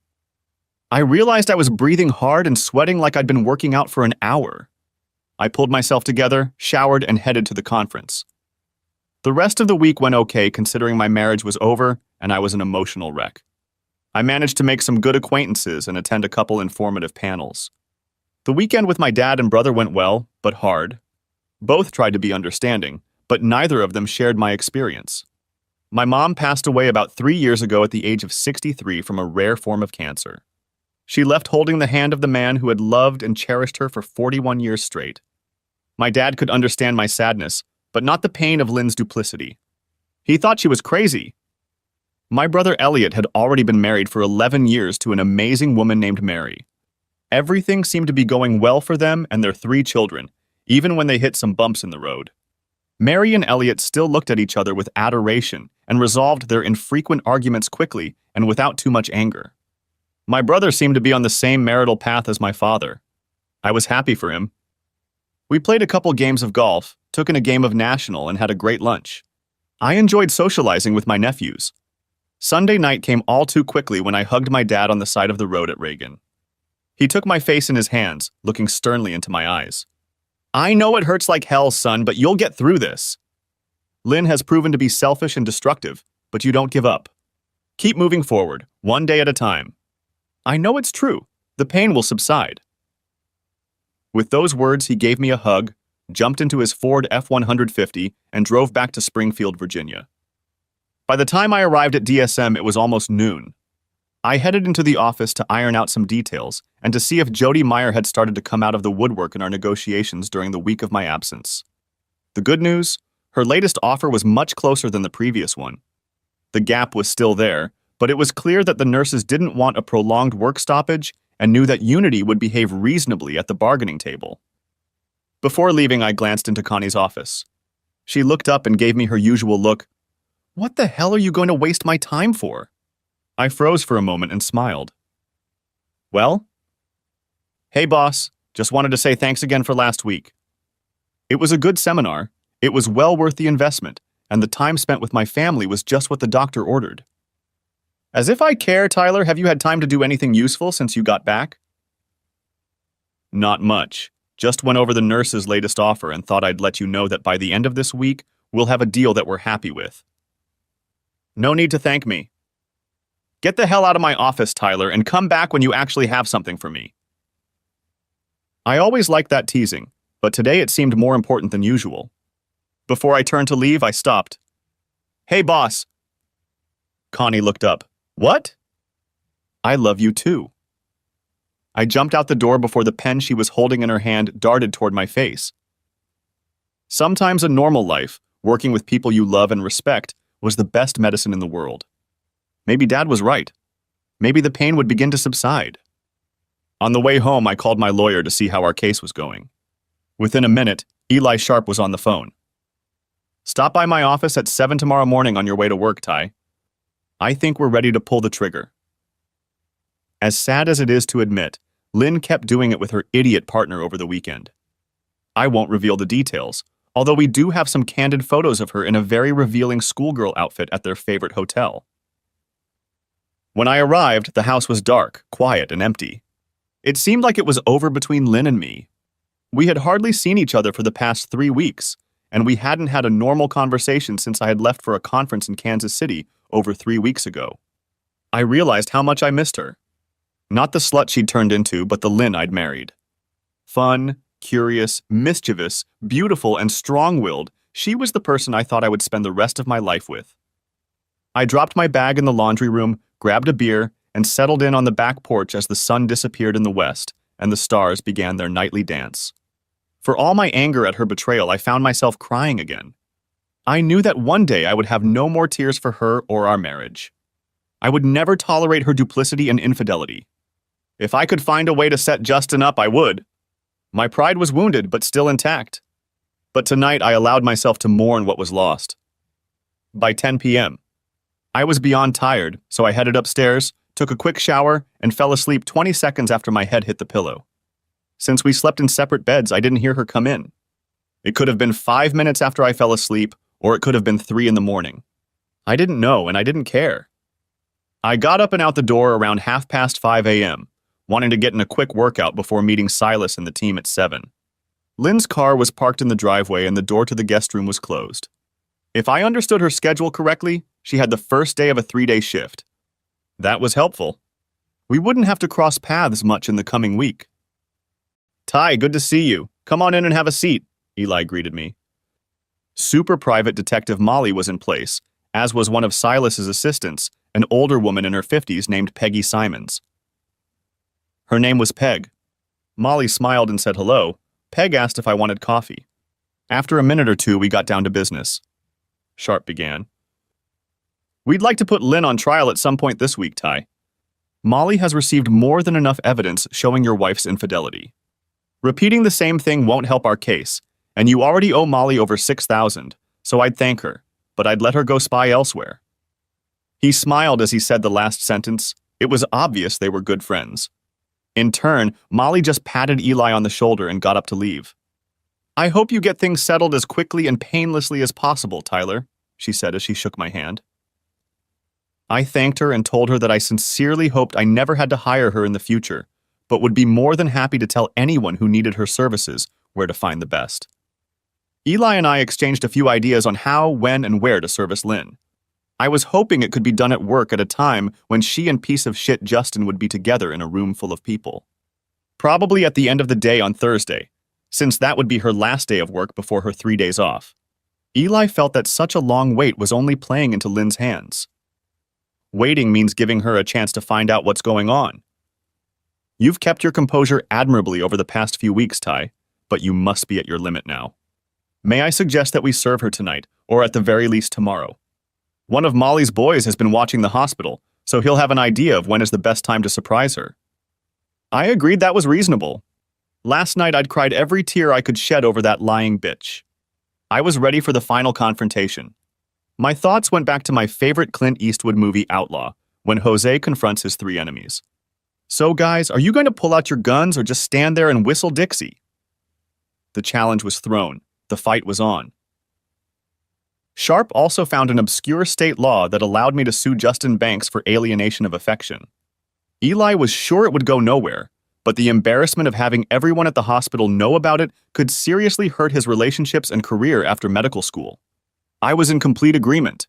I realized I was breathing hard and sweating like I'd been working out for an hour. I pulled myself together, showered, and headed to the conference. The rest of the week went okay considering my marriage was over and I was an emotional wreck. I managed to make some good acquaintances and attend a couple informative panels. The weekend with my dad and brother went well, but hard. Both tried to be understanding, but neither of them shared my experience. My mom passed away about 3 years ago at the age of 63 from a rare form of cancer. She left holding the hand of the man who had loved and cherished her for 41 years straight. My dad could understand my sadness, but not the pain of Lynn's duplicity. He thought she was crazy. My brother Elliot had already been married for 11 years to an amazing woman named Mary. Everything seemed to be going well for them and their 3 children, even when they hit some bumps in the road. Mary and Elliot still looked at each other with adoration and resolved their infrequent arguments quickly and without too much anger. My brother seemed to be on the same marital path as my father. I was happy for him. We played a couple games of golf, took in a game of National, and had a great lunch. I enjoyed socializing with my nephews. Sunday night came all too quickly when I hugged my dad on the side of the road at Reagan. He took my face in his hands, looking sternly into my eyes. "I know it hurts like hell, son, but you'll get through this. Lynn has proven to be selfish and destructive, but you don't give up. Keep moving forward, one day at a time. I know it's true. The pain will subside." With those words, he gave me a hug, jumped into his Ford F-150, and drove back to Springfield, Virginia. By the time I arrived at DSM, it was almost noon. I headed into the office to iron out some details and to see if Jody Meyer had started to come out of the woodwork in our negotiations during the week of my absence. The good news? Her latest offer was much closer than the previous one. The gap was still there, but it was clear that the nurses didn't want a prolonged work stoppage and knew that Unity would behave reasonably at the bargaining table. Before leaving, I glanced into Connie's office. She looked up and gave me her usual look. "What the hell are you going to waste my time for?" I froze for a moment and smiled. "Well?" "Hey, boss. Just wanted to say thanks again for last week. It was a good seminar. It was well worth the investment, and the time spent with my family was just what the doctor ordered." "As if I care, Tyler. Have you had time to do anything useful since you got back?" "Not much. Just went over the nurse's latest offer and thought I'd let you know that by the end of this week, we'll have a deal that we're happy with." "No need to thank me. Get the hell out of my office, Tyler, and come back when you actually have something for me." I always liked that teasing, but today it seemed more important than usual. Before I turned to leave, I stopped. "Hey, boss." Connie looked up. "What?" "I love you too." I jumped out the door before the pen she was holding in her hand darted toward my face. Sometimes a normal life, working with people you love and respect, was the best medicine in the world. Maybe Dad was right. Maybe the pain would begin to subside. On the way home, I called my lawyer to see how our case was going. Within a minute, Eli Sharp was on the phone. "Stop by my office at 7 tomorrow morning on your way to work, Ty. I think we're ready to pull the trigger." As sad as it is to admit, Lynn kept doing it with her idiot partner over the weekend. I won't reveal the details, although we do have some candid photos of her in a very revealing schoolgirl outfit at their favorite hotel. When I arrived, the house was dark, quiet, and empty. It seemed like it was over between Lynn and me. We had hardly seen each other for the past 3 weeks, and we hadn't had a normal conversation since I had left for a conference in Kansas City over 3 weeks ago. I realized how much I missed her. Not the slut she'd turned into, but the Lynn I'd married. Fun, curious, mischievous, beautiful, and strong-willed, she was the person I thought I would spend the rest of my life with. I dropped my bag in the laundry room, grabbed a beer, and settled in on the back porch as the sun disappeared in the west and the stars began their nightly dance. For all my anger at her betrayal, I found myself crying again. I knew that one day I would have no more tears for her or our marriage. I would never tolerate her duplicity and infidelity. If I could find a way to set Justin up, I would. My pride was wounded, but still intact. But tonight I allowed myself to mourn what was lost. By 10 p.m., I was beyond tired, so I headed upstairs, took a quick shower, and fell asleep 20 seconds after my head hit the pillow. Since we slept in separate beds, I didn't hear her come in. It could have been 5 minutes after I fell asleep, or it could have been 3 in the morning. I didn't know, and I didn't care. I got up and out the door around 5:30 a.m., wanting to get in a quick workout before meeting Silas and the team at 7. Lynn's car was parked in the driveway and the door to the guest room was closed. If I understood her schedule correctly, she had the first day of a 3-day shift. That was helpful. We wouldn't have to cross paths much in the coming week. Ty, good to see you. Come on in and have a seat, Eli greeted me. Super Private Detective Molly was in place, as was one of Silas's assistants, an older woman in her 50s named Peggy Simons. Her name was Peg. Molly smiled and said hello. Peg asked if I wanted coffee. After a minute or two, we got down to business. Sharp began. We'd like to put Lynn on trial at some point this week, Ty. Molly has received more than enough evidence showing your wife's infidelity. Repeating the same thing won't help our case, and you already owe Molly over $6,000, so I'd thank her, but I'd let her go spy elsewhere. He smiled as he said the last sentence. It was obvious they were good friends. In turn, Molly just patted Eli on the shoulder and got up to leave. I hope you get things settled as quickly and painlessly as possible, Tyler, she said as she shook my hand. I thanked her and told her that I sincerely hoped I never had to hire her in the future, but would be more than happy to tell anyone who needed her services where to find the best. Eli and I exchanged a few ideas on how, when, and where to service Lynn. I was hoping it could be done at work at a time when she and piece of shit Justin would be together in a room full of people. Probably at the end of the day on Thursday, since that would be her last day of work before her 3 days off. Eli felt that such a long wait was only playing into Lynn's hands. Waiting means giving her a chance to find out what's going on. You've kept your composure admirably over the past few weeks, Ty, but you must be at your limit now. May I suggest that we serve her tonight, or at the very least tomorrow? One of Molly's boys has been watching the hospital, so he'll have an idea of when is the best time to surprise her. I agreed that was reasonable. Last night I'd cried every tear I could shed over that lying bitch. I was ready for the final confrontation. My thoughts went back to my favorite Clint Eastwood movie, Outlaw, when Jose confronts his 3 enemies. So guys, are you going to pull out your guns or just stand there and whistle Dixie? The challenge was thrown. The fight was on. Sharp also found an obscure state law that allowed me to sue Justin Banks for alienation of affection. Eli was sure it would go nowhere, but the embarrassment of having everyone at the hospital know about it could seriously hurt his relationships and career after medical school. I was in complete agreement.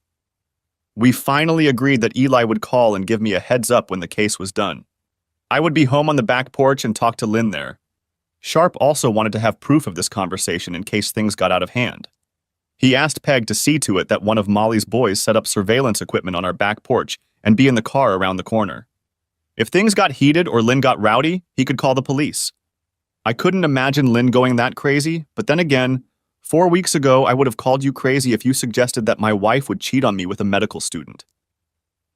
We finally agreed that Eli would call and give me a heads up when the case was done. I would be home on the back porch and talk to Lynn there. Sharp also wanted to have proof of this conversation in case things got out of hand. He asked Peg to see to it that one of Molly's boys set up surveillance equipment on our back porch and be in the car around the corner. If things got heated or Lynn got rowdy, he could call the police. I couldn't imagine Lynn going that crazy, but then again, 4 weeks ago I would have called you crazy if you suggested that my wife would cheat on me with a medical student.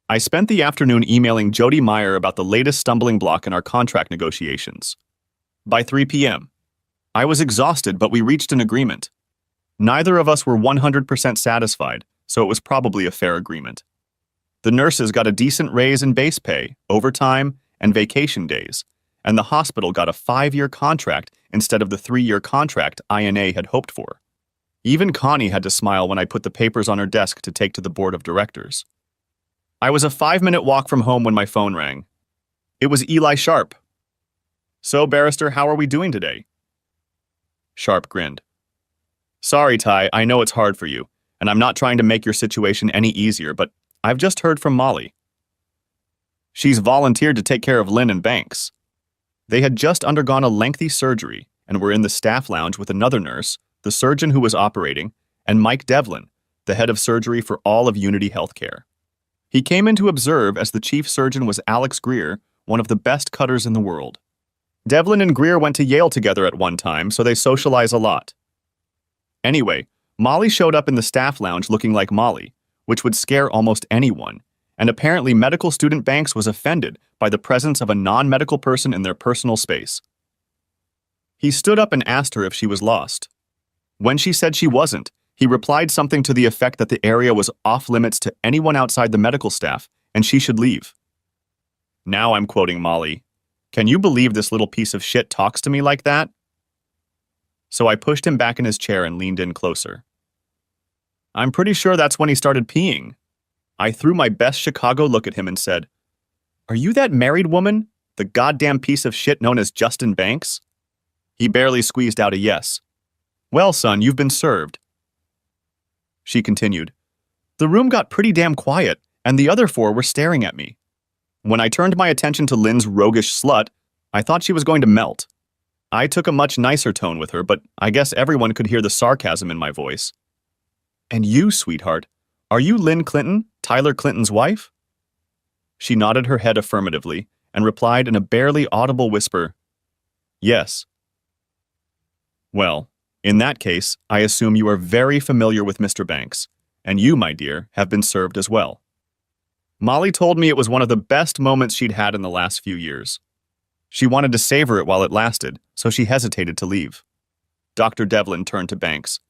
I spent the afternoon emailing Jody Meyer about the latest stumbling block in our contract negotiations. By 3 p.m. I was exhausted, but we reached an agreement. Neither of us were 100% satisfied, so it was probably a fair agreement. The nurses got a decent raise in base pay, overtime, and vacation days, and the hospital got a 5-year contract instead of the 3-year contract INA had hoped for. Even Connie had to smile when I put the papers on her desk to take to the board of directors. I was a 5-minute walk from home when my phone rang. It was Eli Sharp. So, Barrister, how are we doing today? Sharp grinned. Sorry, Ty, I know it's hard for you, and I'm not trying to make your situation any easier, but I've just heard from Molly. She's volunteered to take care of Lynn and Banks. They had just undergone a lengthy surgery and were in the staff lounge with another nurse, the surgeon who was operating, and Mike Devlin, the head of surgery for all of Unity Healthcare. He came in to observe as the chief surgeon was Alex Greer, one of the best cutters in the world. Devlin and Greer went to Yale together at one time, so they socialize a lot. Anyway, Molly showed up in the staff lounge looking like Molly, which would scare almost anyone, and apparently medical student Banks was offended by the presence of a non-medical person in their personal space. He stood up and asked her if she was lost. When she said she wasn't, he replied something to the effect that the area was off-limits to anyone outside the medical staff, and she should leave. Now I'm quoting Molly. Can you believe this little piece of shit talks to me like that? So I pushed him back in his chair and leaned in closer. I'm pretty sure that's when he started peeing. I threw my best Chicago look at him and said, Are you that married woman? The goddamn piece of shit known as Justin Banks? He barely squeezed out a yes. Well, son, you've been served. She continued. The room got pretty damn quiet, and the other four were staring at me. When I turned my attention to Lynn's roguish slut, I thought she was going to melt. I took a much nicer tone with her, but I guess everyone could hear the sarcasm in my voice. And you, sweetheart, are you Lynn Clinton, Tyler Clinton's wife? She nodded her head affirmatively and replied in a barely audible whisper, Yes. Well, in that case, I assume you are very familiar with Mr. Banks, and you, my dear, have been served as well. Molly told me it was one of the best moments she'd had in the last few years. She wanted to savor it while it lasted, so she hesitated to leave. Dr. Devlin turned to Banks.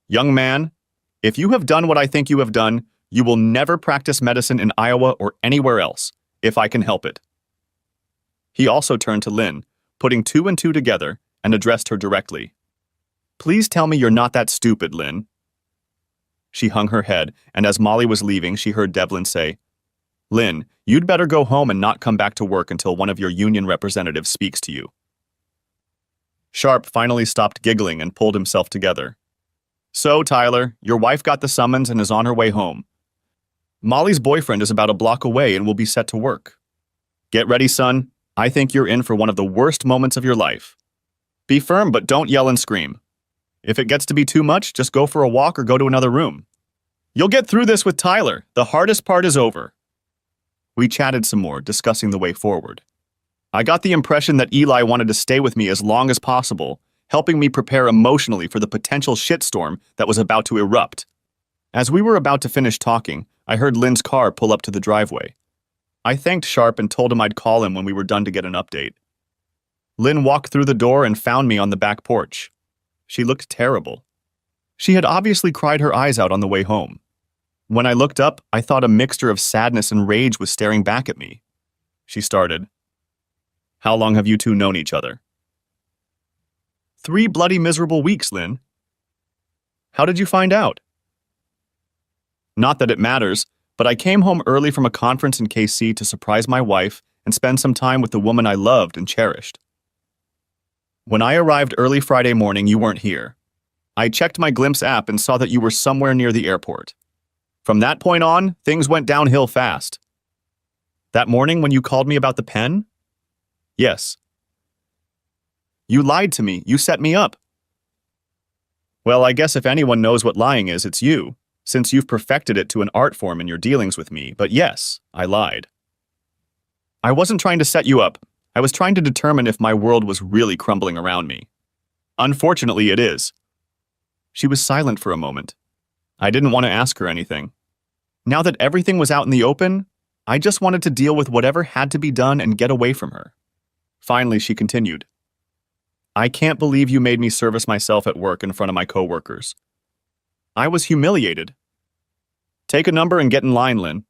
Young man, if you have done what I think you have done, you will never practice medicine in Iowa or anywhere else, if I can help it. He also turned to Lynn, putting two and two together, and addressed her directly. Please tell me you're not that stupid, Lynn. She hung her head, and as Molly was leaving, she heard Devlin say, Lynn, you'd better go home and not come back to work until one of your union representatives speaks to you. Sharp finally stopped giggling and pulled himself together. So, Tyler, your wife got the summons and is on her way home. Molly's boyfriend is about a block away and will be set to work. Get ready, son. I think you're in for one of the worst moments of your life. Be firm, but don't yell and scream. If it gets to be too much, just go for a walk or go to another room. You'll get through this with Tyler. The hardest part is over. We chatted some more, discussing the way forward. I got the impression that Eli wanted to stay with me as long as possible, helping me prepare emotionally for the potential shitstorm that was about to erupt. As we were about to finish talking, I heard Lynn's car pull up to the driveway. I thanked Sharp and told him I'd call him when we were done to get an update. Lynn walked through the door and found me on the back porch. She looked terrible. She had obviously cried her eyes out on the way home. When I looked up, I thought a mixture of sadness and rage was staring back at me. She started. How long have you two known each other? 3 bloody miserable weeks, Lynn. How did you find out? Not that it matters, but I came home early from a conference in KC to surprise my wife and spend some time with the woman I loved and cherished. When I arrived early Friday morning, you weren't here. I checked my Glimpse app and saw that you were somewhere near the airport. From that point on, things went downhill fast. That morning when you called me about the pen? Yes. You lied to me. You set me up. Well, I guess if anyone knows what lying is, it's you, since you've perfected it to an art form in your dealings with me. But yes, I lied. I wasn't trying to set you up. I was trying to determine if my world was really crumbling around me. Unfortunately, it is. She was silent for a moment. I didn't want to ask her anything. Now that everything was out in the open, I just wanted to deal with whatever had to be done and get away from her. Finally, she continued. I can't believe you made me service myself at work in front of my coworkers. I was humiliated. Take a number and get in line, Lynn.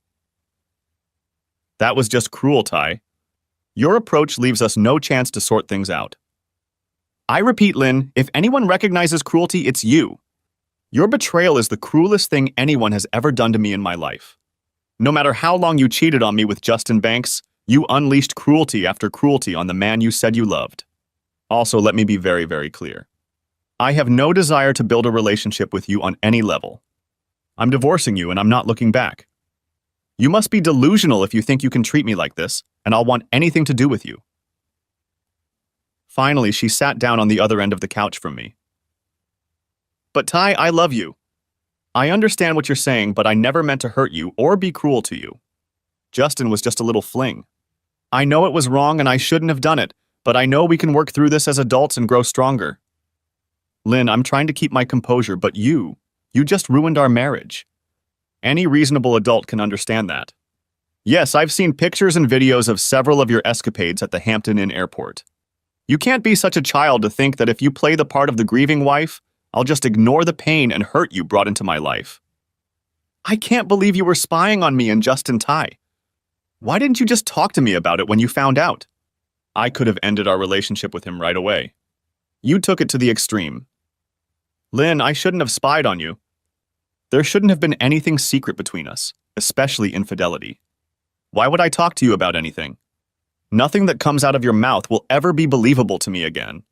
That was just cruel, Ty. Your approach leaves us no chance to sort things out. I repeat, Lynn, if anyone recognizes cruelty, it's you. Your betrayal is the cruelest thing anyone has ever done to me in my life. No matter how long you cheated on me with Justin Banks, you unleashed cruelty after cruelty on the man you said you loved. Also, let me be very, very clear. I have no desire to build a relationship with you on any level. I'm divorcing you and I'm not looking back. You must be delusional if you think you can treat me like this, and I'll want anything to do with you. Finally, she sat down on the other end of the couch from me. But Ty, I love you. I understand what you're saying, but I never meant to hurt you or be cruel to you. Justin was just a little fling. I know it was wrong and I shouldn't have done it, but I know we can work through this as adults and grow stronger. Lynn, I'm trying to keep my composure, but you just ruined our marriage. Any reasonable adult can understand that. Yes, I've seen pictures and videos of several of your escapades at the Hampton Inn airport. You can't be such a child to think that if you play the part of the grieving wife, I'll just ignore the pain and hurt you brought into my life. I can't believe you were spying on me and Justin Ty. Why didn't you just talk to me about it when you found out? I could have ended our relationship with him right away. You took it to the extreme. Lynn, I shouldn't have spied on you. There shouldn't have been anything secret between us, especially infidelity. Why would I talk to you about anything? Nothing that comes out of your mouth will ever be believable to me again.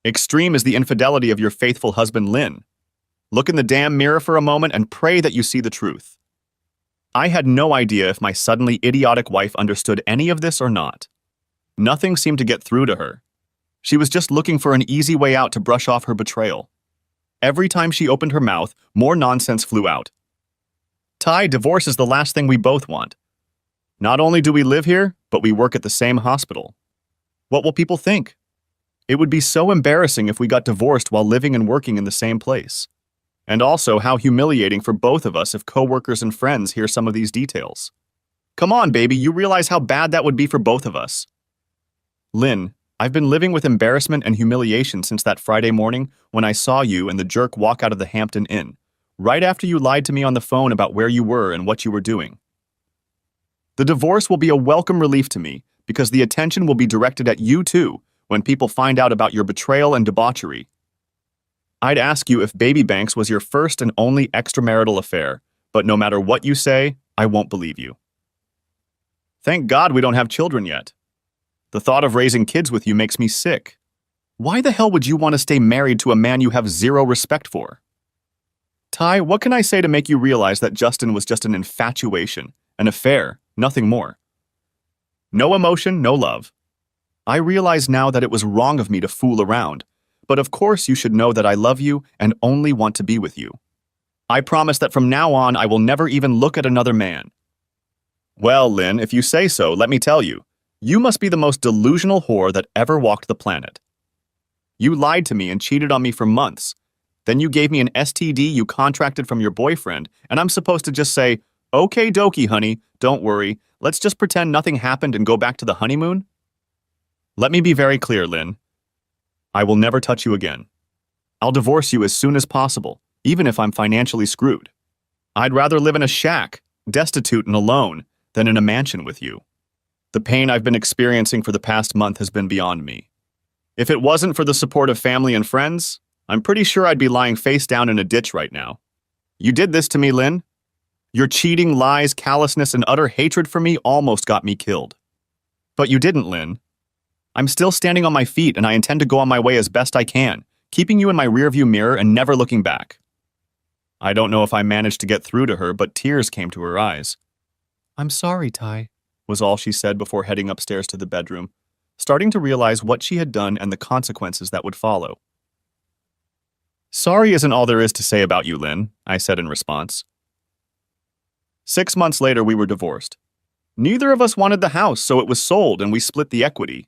Extreme is the infidelity of your faithful husband, Lynn. Look in the damn mirror for a moment and pray that you see the truth. I had no idea if my suddenly idiotic wife understood any of this or not. Nothing seemed to get through to her. She was just looking for an easy way out to brush off her betrayal. Every time she opened her mouth, more nonsense flew out. Ty, divorce is the last thing we both want. Not only do we live here, but we work at the same hospital. What will people think? It would be so embarrassing if we got divorced while living and working in the same place. And also how humiliating for both of us if coworkers and friends hear some of these details. Come on, baby, you realize how bad that would be for both of us. Lynn, I've been living with embarrassment and humiliation since that Friday morning when I saw you and the jerk walk out of the Hampton Inn, right after you lied to me on the phone about where you were and what you were doing. The divorce will be a welcome relief to me because the attention will be directed at you too when people find out about your betrayal and debauchery. I'd ask you if Baby Banks was your first and only extramarital affair, but no matter what you say, I won't believe you. Thank God we don't have children yet. The thought of raising kids with you makes me sick. Why the hell would you want to stay married to a man you have zero respect for? Ty, what can I say to make you realize that Justin was just an infatuation, an affair, nothing more? No emotion, no love. I realize now that it was wrong of me to fool around, but of course you should know that I love you and only want to be with you. I promise that from now on I will never even look at another man. Well, Lynn, if you say so, let me tell you, you must be the most delusional whore that ever walked the planet. You lied to me and cheated on me for months. Then you gave me an STD you contracted from your boyfriend, and I'm supposed to just say, "Okay dokie, honey, don't worry, let's just pretend nothing happened and go back to the honeymoon?" Let me be very clear, Lynn. I will never touch you again. I'll divorce you as soon as possible, even if I'm financially screwed. I'd rather live in a shack, destitute and alone, than in a mansion with you. The pain I've been experiencing for the past month has been beyond me. If it wasn't for the support of family and friends, I'm pretty sure I'd be lying face down in a ditch right now. You did this to me, Lynn. Your cheating, lies, callousness, and utter hatred for me almost got me killed. But you didn't, Lynn. I'm still standing on my feet and I intend to go on my way as best I can, keeping you in my rearview mirror and never looking back. I don't know if I managed to get through to her, but tears came to her eyes. I'm sorry, Ty, was all she said before heading upstairs to the bedroom, starting to realize what she had done and the consequences that would follow. Sorry isn't all there is to say about you, Lynn, I said in response. 6 months later, we were divorced. Neither of us wanted the house, so it was sold and we split the equity.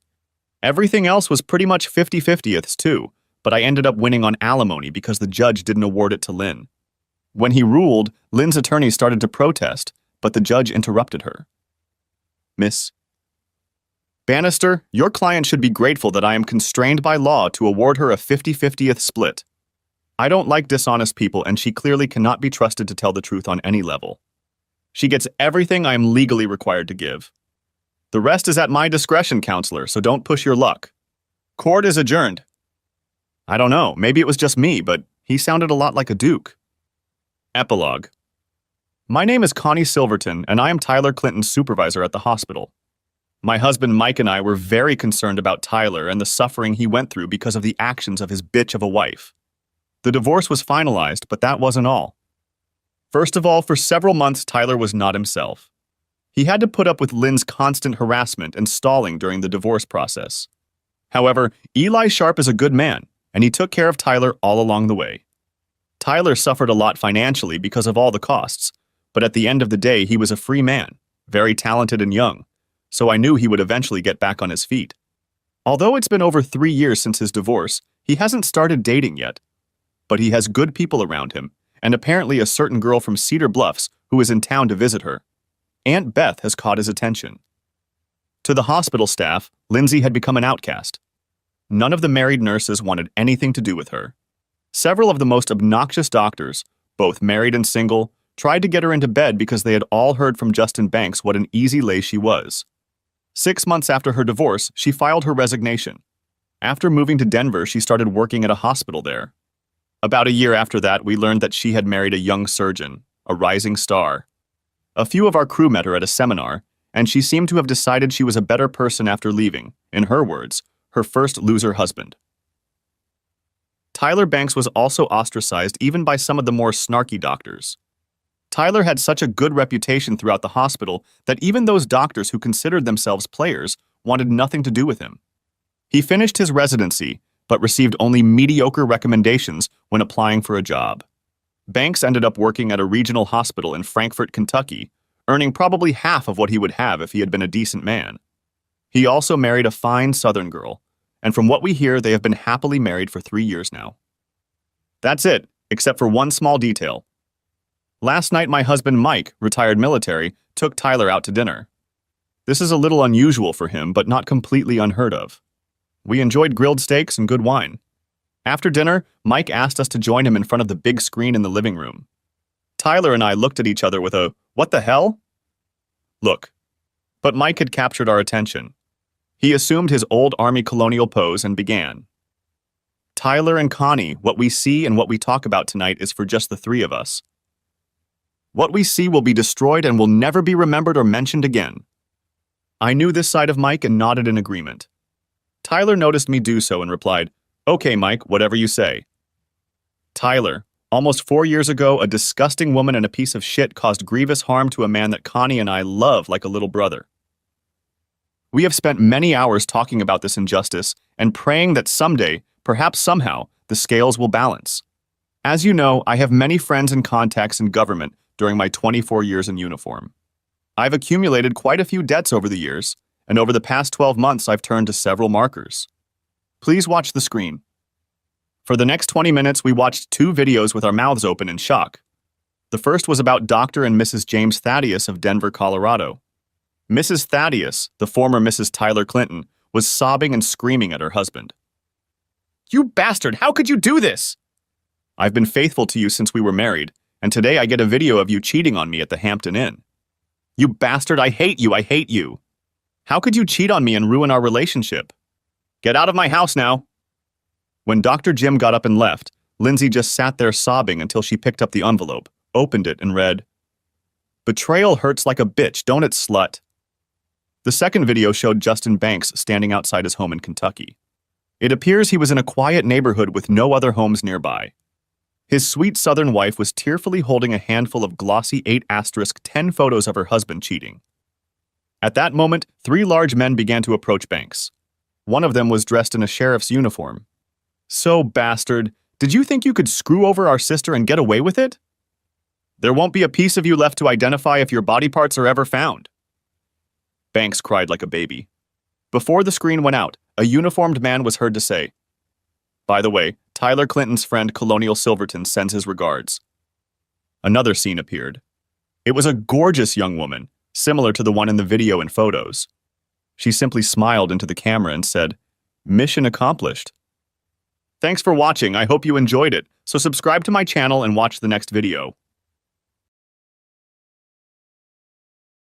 Everything else was pretty much 50-50ths too, but I ended up winning on alimony because the judge didn't award it to Lynn. When he ruled, Lynn's attorney started to protest, but the judge interrupted her. Miss Bannister, your client should be grateful that I am constrained by law to award her a 50-50th split. I don't like dishonest people, and she clearly cannot be trusted to tell the truth on any level. She gets everything I am legally required to give. The rest is at my discretion, counselor, so don't push your luck. Court is adjourned. I don't know, maybe it was just me, but he sounded a lot like a duke. Epilogue. My name is Connie Silverton, and I am Tyler Clinton's supervisor at the hospital. My husband Mike and I were very concerned about Tyler and the suffering he went through because of the actions of his bitch of a wife. The divorce was finalized, but that wasn't all. First of all, for several months, Tyler was not himself. He had to put up with Lynn's constant harassment and stalling during the divorce process. However, Eli Sharp is a good man, and he took care of Tyler all along the way. Tyler suffered a lot financially because of all the costs, but at the end of the day, he was a free man, very talented and young, so I knew he would eventually get back on his feet. Although it's been over 3 years since his divorce, he hasn't started dating yet. But he has good people around him, and apparently a certain girl from Cedar Bluffs who is in town to visit her. Aunt Beth has caught his attention. To the hospital staff, Lindsay had become an outcast. None of the married nurses wanted anything to do with her. Several of the most obnoxious doctors, both married and single, tried to get her into bed because they had all heard from Justin Banks what an easy lay she was. 6 months after her divorce, she filed her resignation. After moving to Denver, she started working at a hospital there. About a year after that, we learned that she had married a young surgeon, a rising star. A few of our crew met her at a seminar, and she seemed to have decided she was a better person after leaving, in her words, her first loser husband. Tyler Banks was also ostracized even by some of the more snarky doctors. Tyler had such a good reputation throughout the hospital that even those doctors who considered themselves players wanted nothing to do with him. He finished his residency, but received only mediocre recommendations when applying for a job. Banks ended up working at a regional hospital in Frankfort, Kentucky, earning probably half of what he would have if he had been a decent man. He also married a fine Southern girl, and from what we hear, they have been happily married for 3 years now. That's it, except for one small detail. Last night, my husband Mike, retired military, took Tyler out to dinner. This is a little unusual for him, but not completely unheard of. We enjoyed grilled steaks and good wine. After dinner, Mike asked us to join him in front of the big screen in the living room. Tyler and I looked at each other with a, "What the hell?" look. But Mike had captured our attention. He assumed his old Army colonial pose and began. "Tyler and Connie, what we see and what we talk about tonight is for just the three of us. What we see will be destroyed and will never be remembered or mentioned again." I knew this side of Mike and nodded in agreement. Tyler noticed me do so and replied, "Okay, Mike, whatever you say." Tyler, almost 4 years ago, a disgusting woman and a piece of shit caused grievous harm to a man that Connie and I love like a little brother. We have spent many hours talking about this injustice and praying that someday, perhaps somehow, the scales will balance. As you know, I have many friends and contacts in government during my 24 years in uniform. I've accumulated quite a few debts over the years, and over the past 12 months I've turned to several markers. Please watch the screen. For the next 20 minutes, we watched 2 videos with our mouths open in shock. The first was about Dr. and Mrs. James Thaddeus of Denver, Colorado. Mrs. Thaddeus, the former Mrs. Tyler Clinton, was sobbing and screaming at her husband. "You bastard, how could you do this? I've been faithful to you since we were married, and today I get a video of you cheating on me at the Hampton Inn. You bastard, I hate you, I hate you. How could you cheat on me and ruin our relationship? Get out of my house now." When Dr. Jim got up and left, Lindsay just sat there sobbing until she picked up the envelope, opened it, and read, "Betrayal hurts like a bitch, don't it, slut?" The second video showed Justin Banks standing outside his home in Kentucky. It appears he was in a quiet neighborhood with no other homes nearby. His sweet Southern wife was tearfully holding a handful of glossy 8*10 photos of her husband cheating. At that moment, 3 large men began to approach Banks. One of them was dressed in a sheriff's uniform. "So, bastard, did you think you could screw over our sister and get away with it? There won't be a piece of you left to identify if your body parts are ever found." Banks cried like a baby. Before the screen went out, a uniformed man was heard to say, "By the way, Tyler Clinton's friend Colonial Silverton sends his regards." Another scene appeared. It was a gorgeous young woman, similar to the one in the video and photos. She simply smiled into the camera and said, "Mission accomplished." Thanks for watching, I hope you enjoyed it, so subscribe to my channel and watch the next video.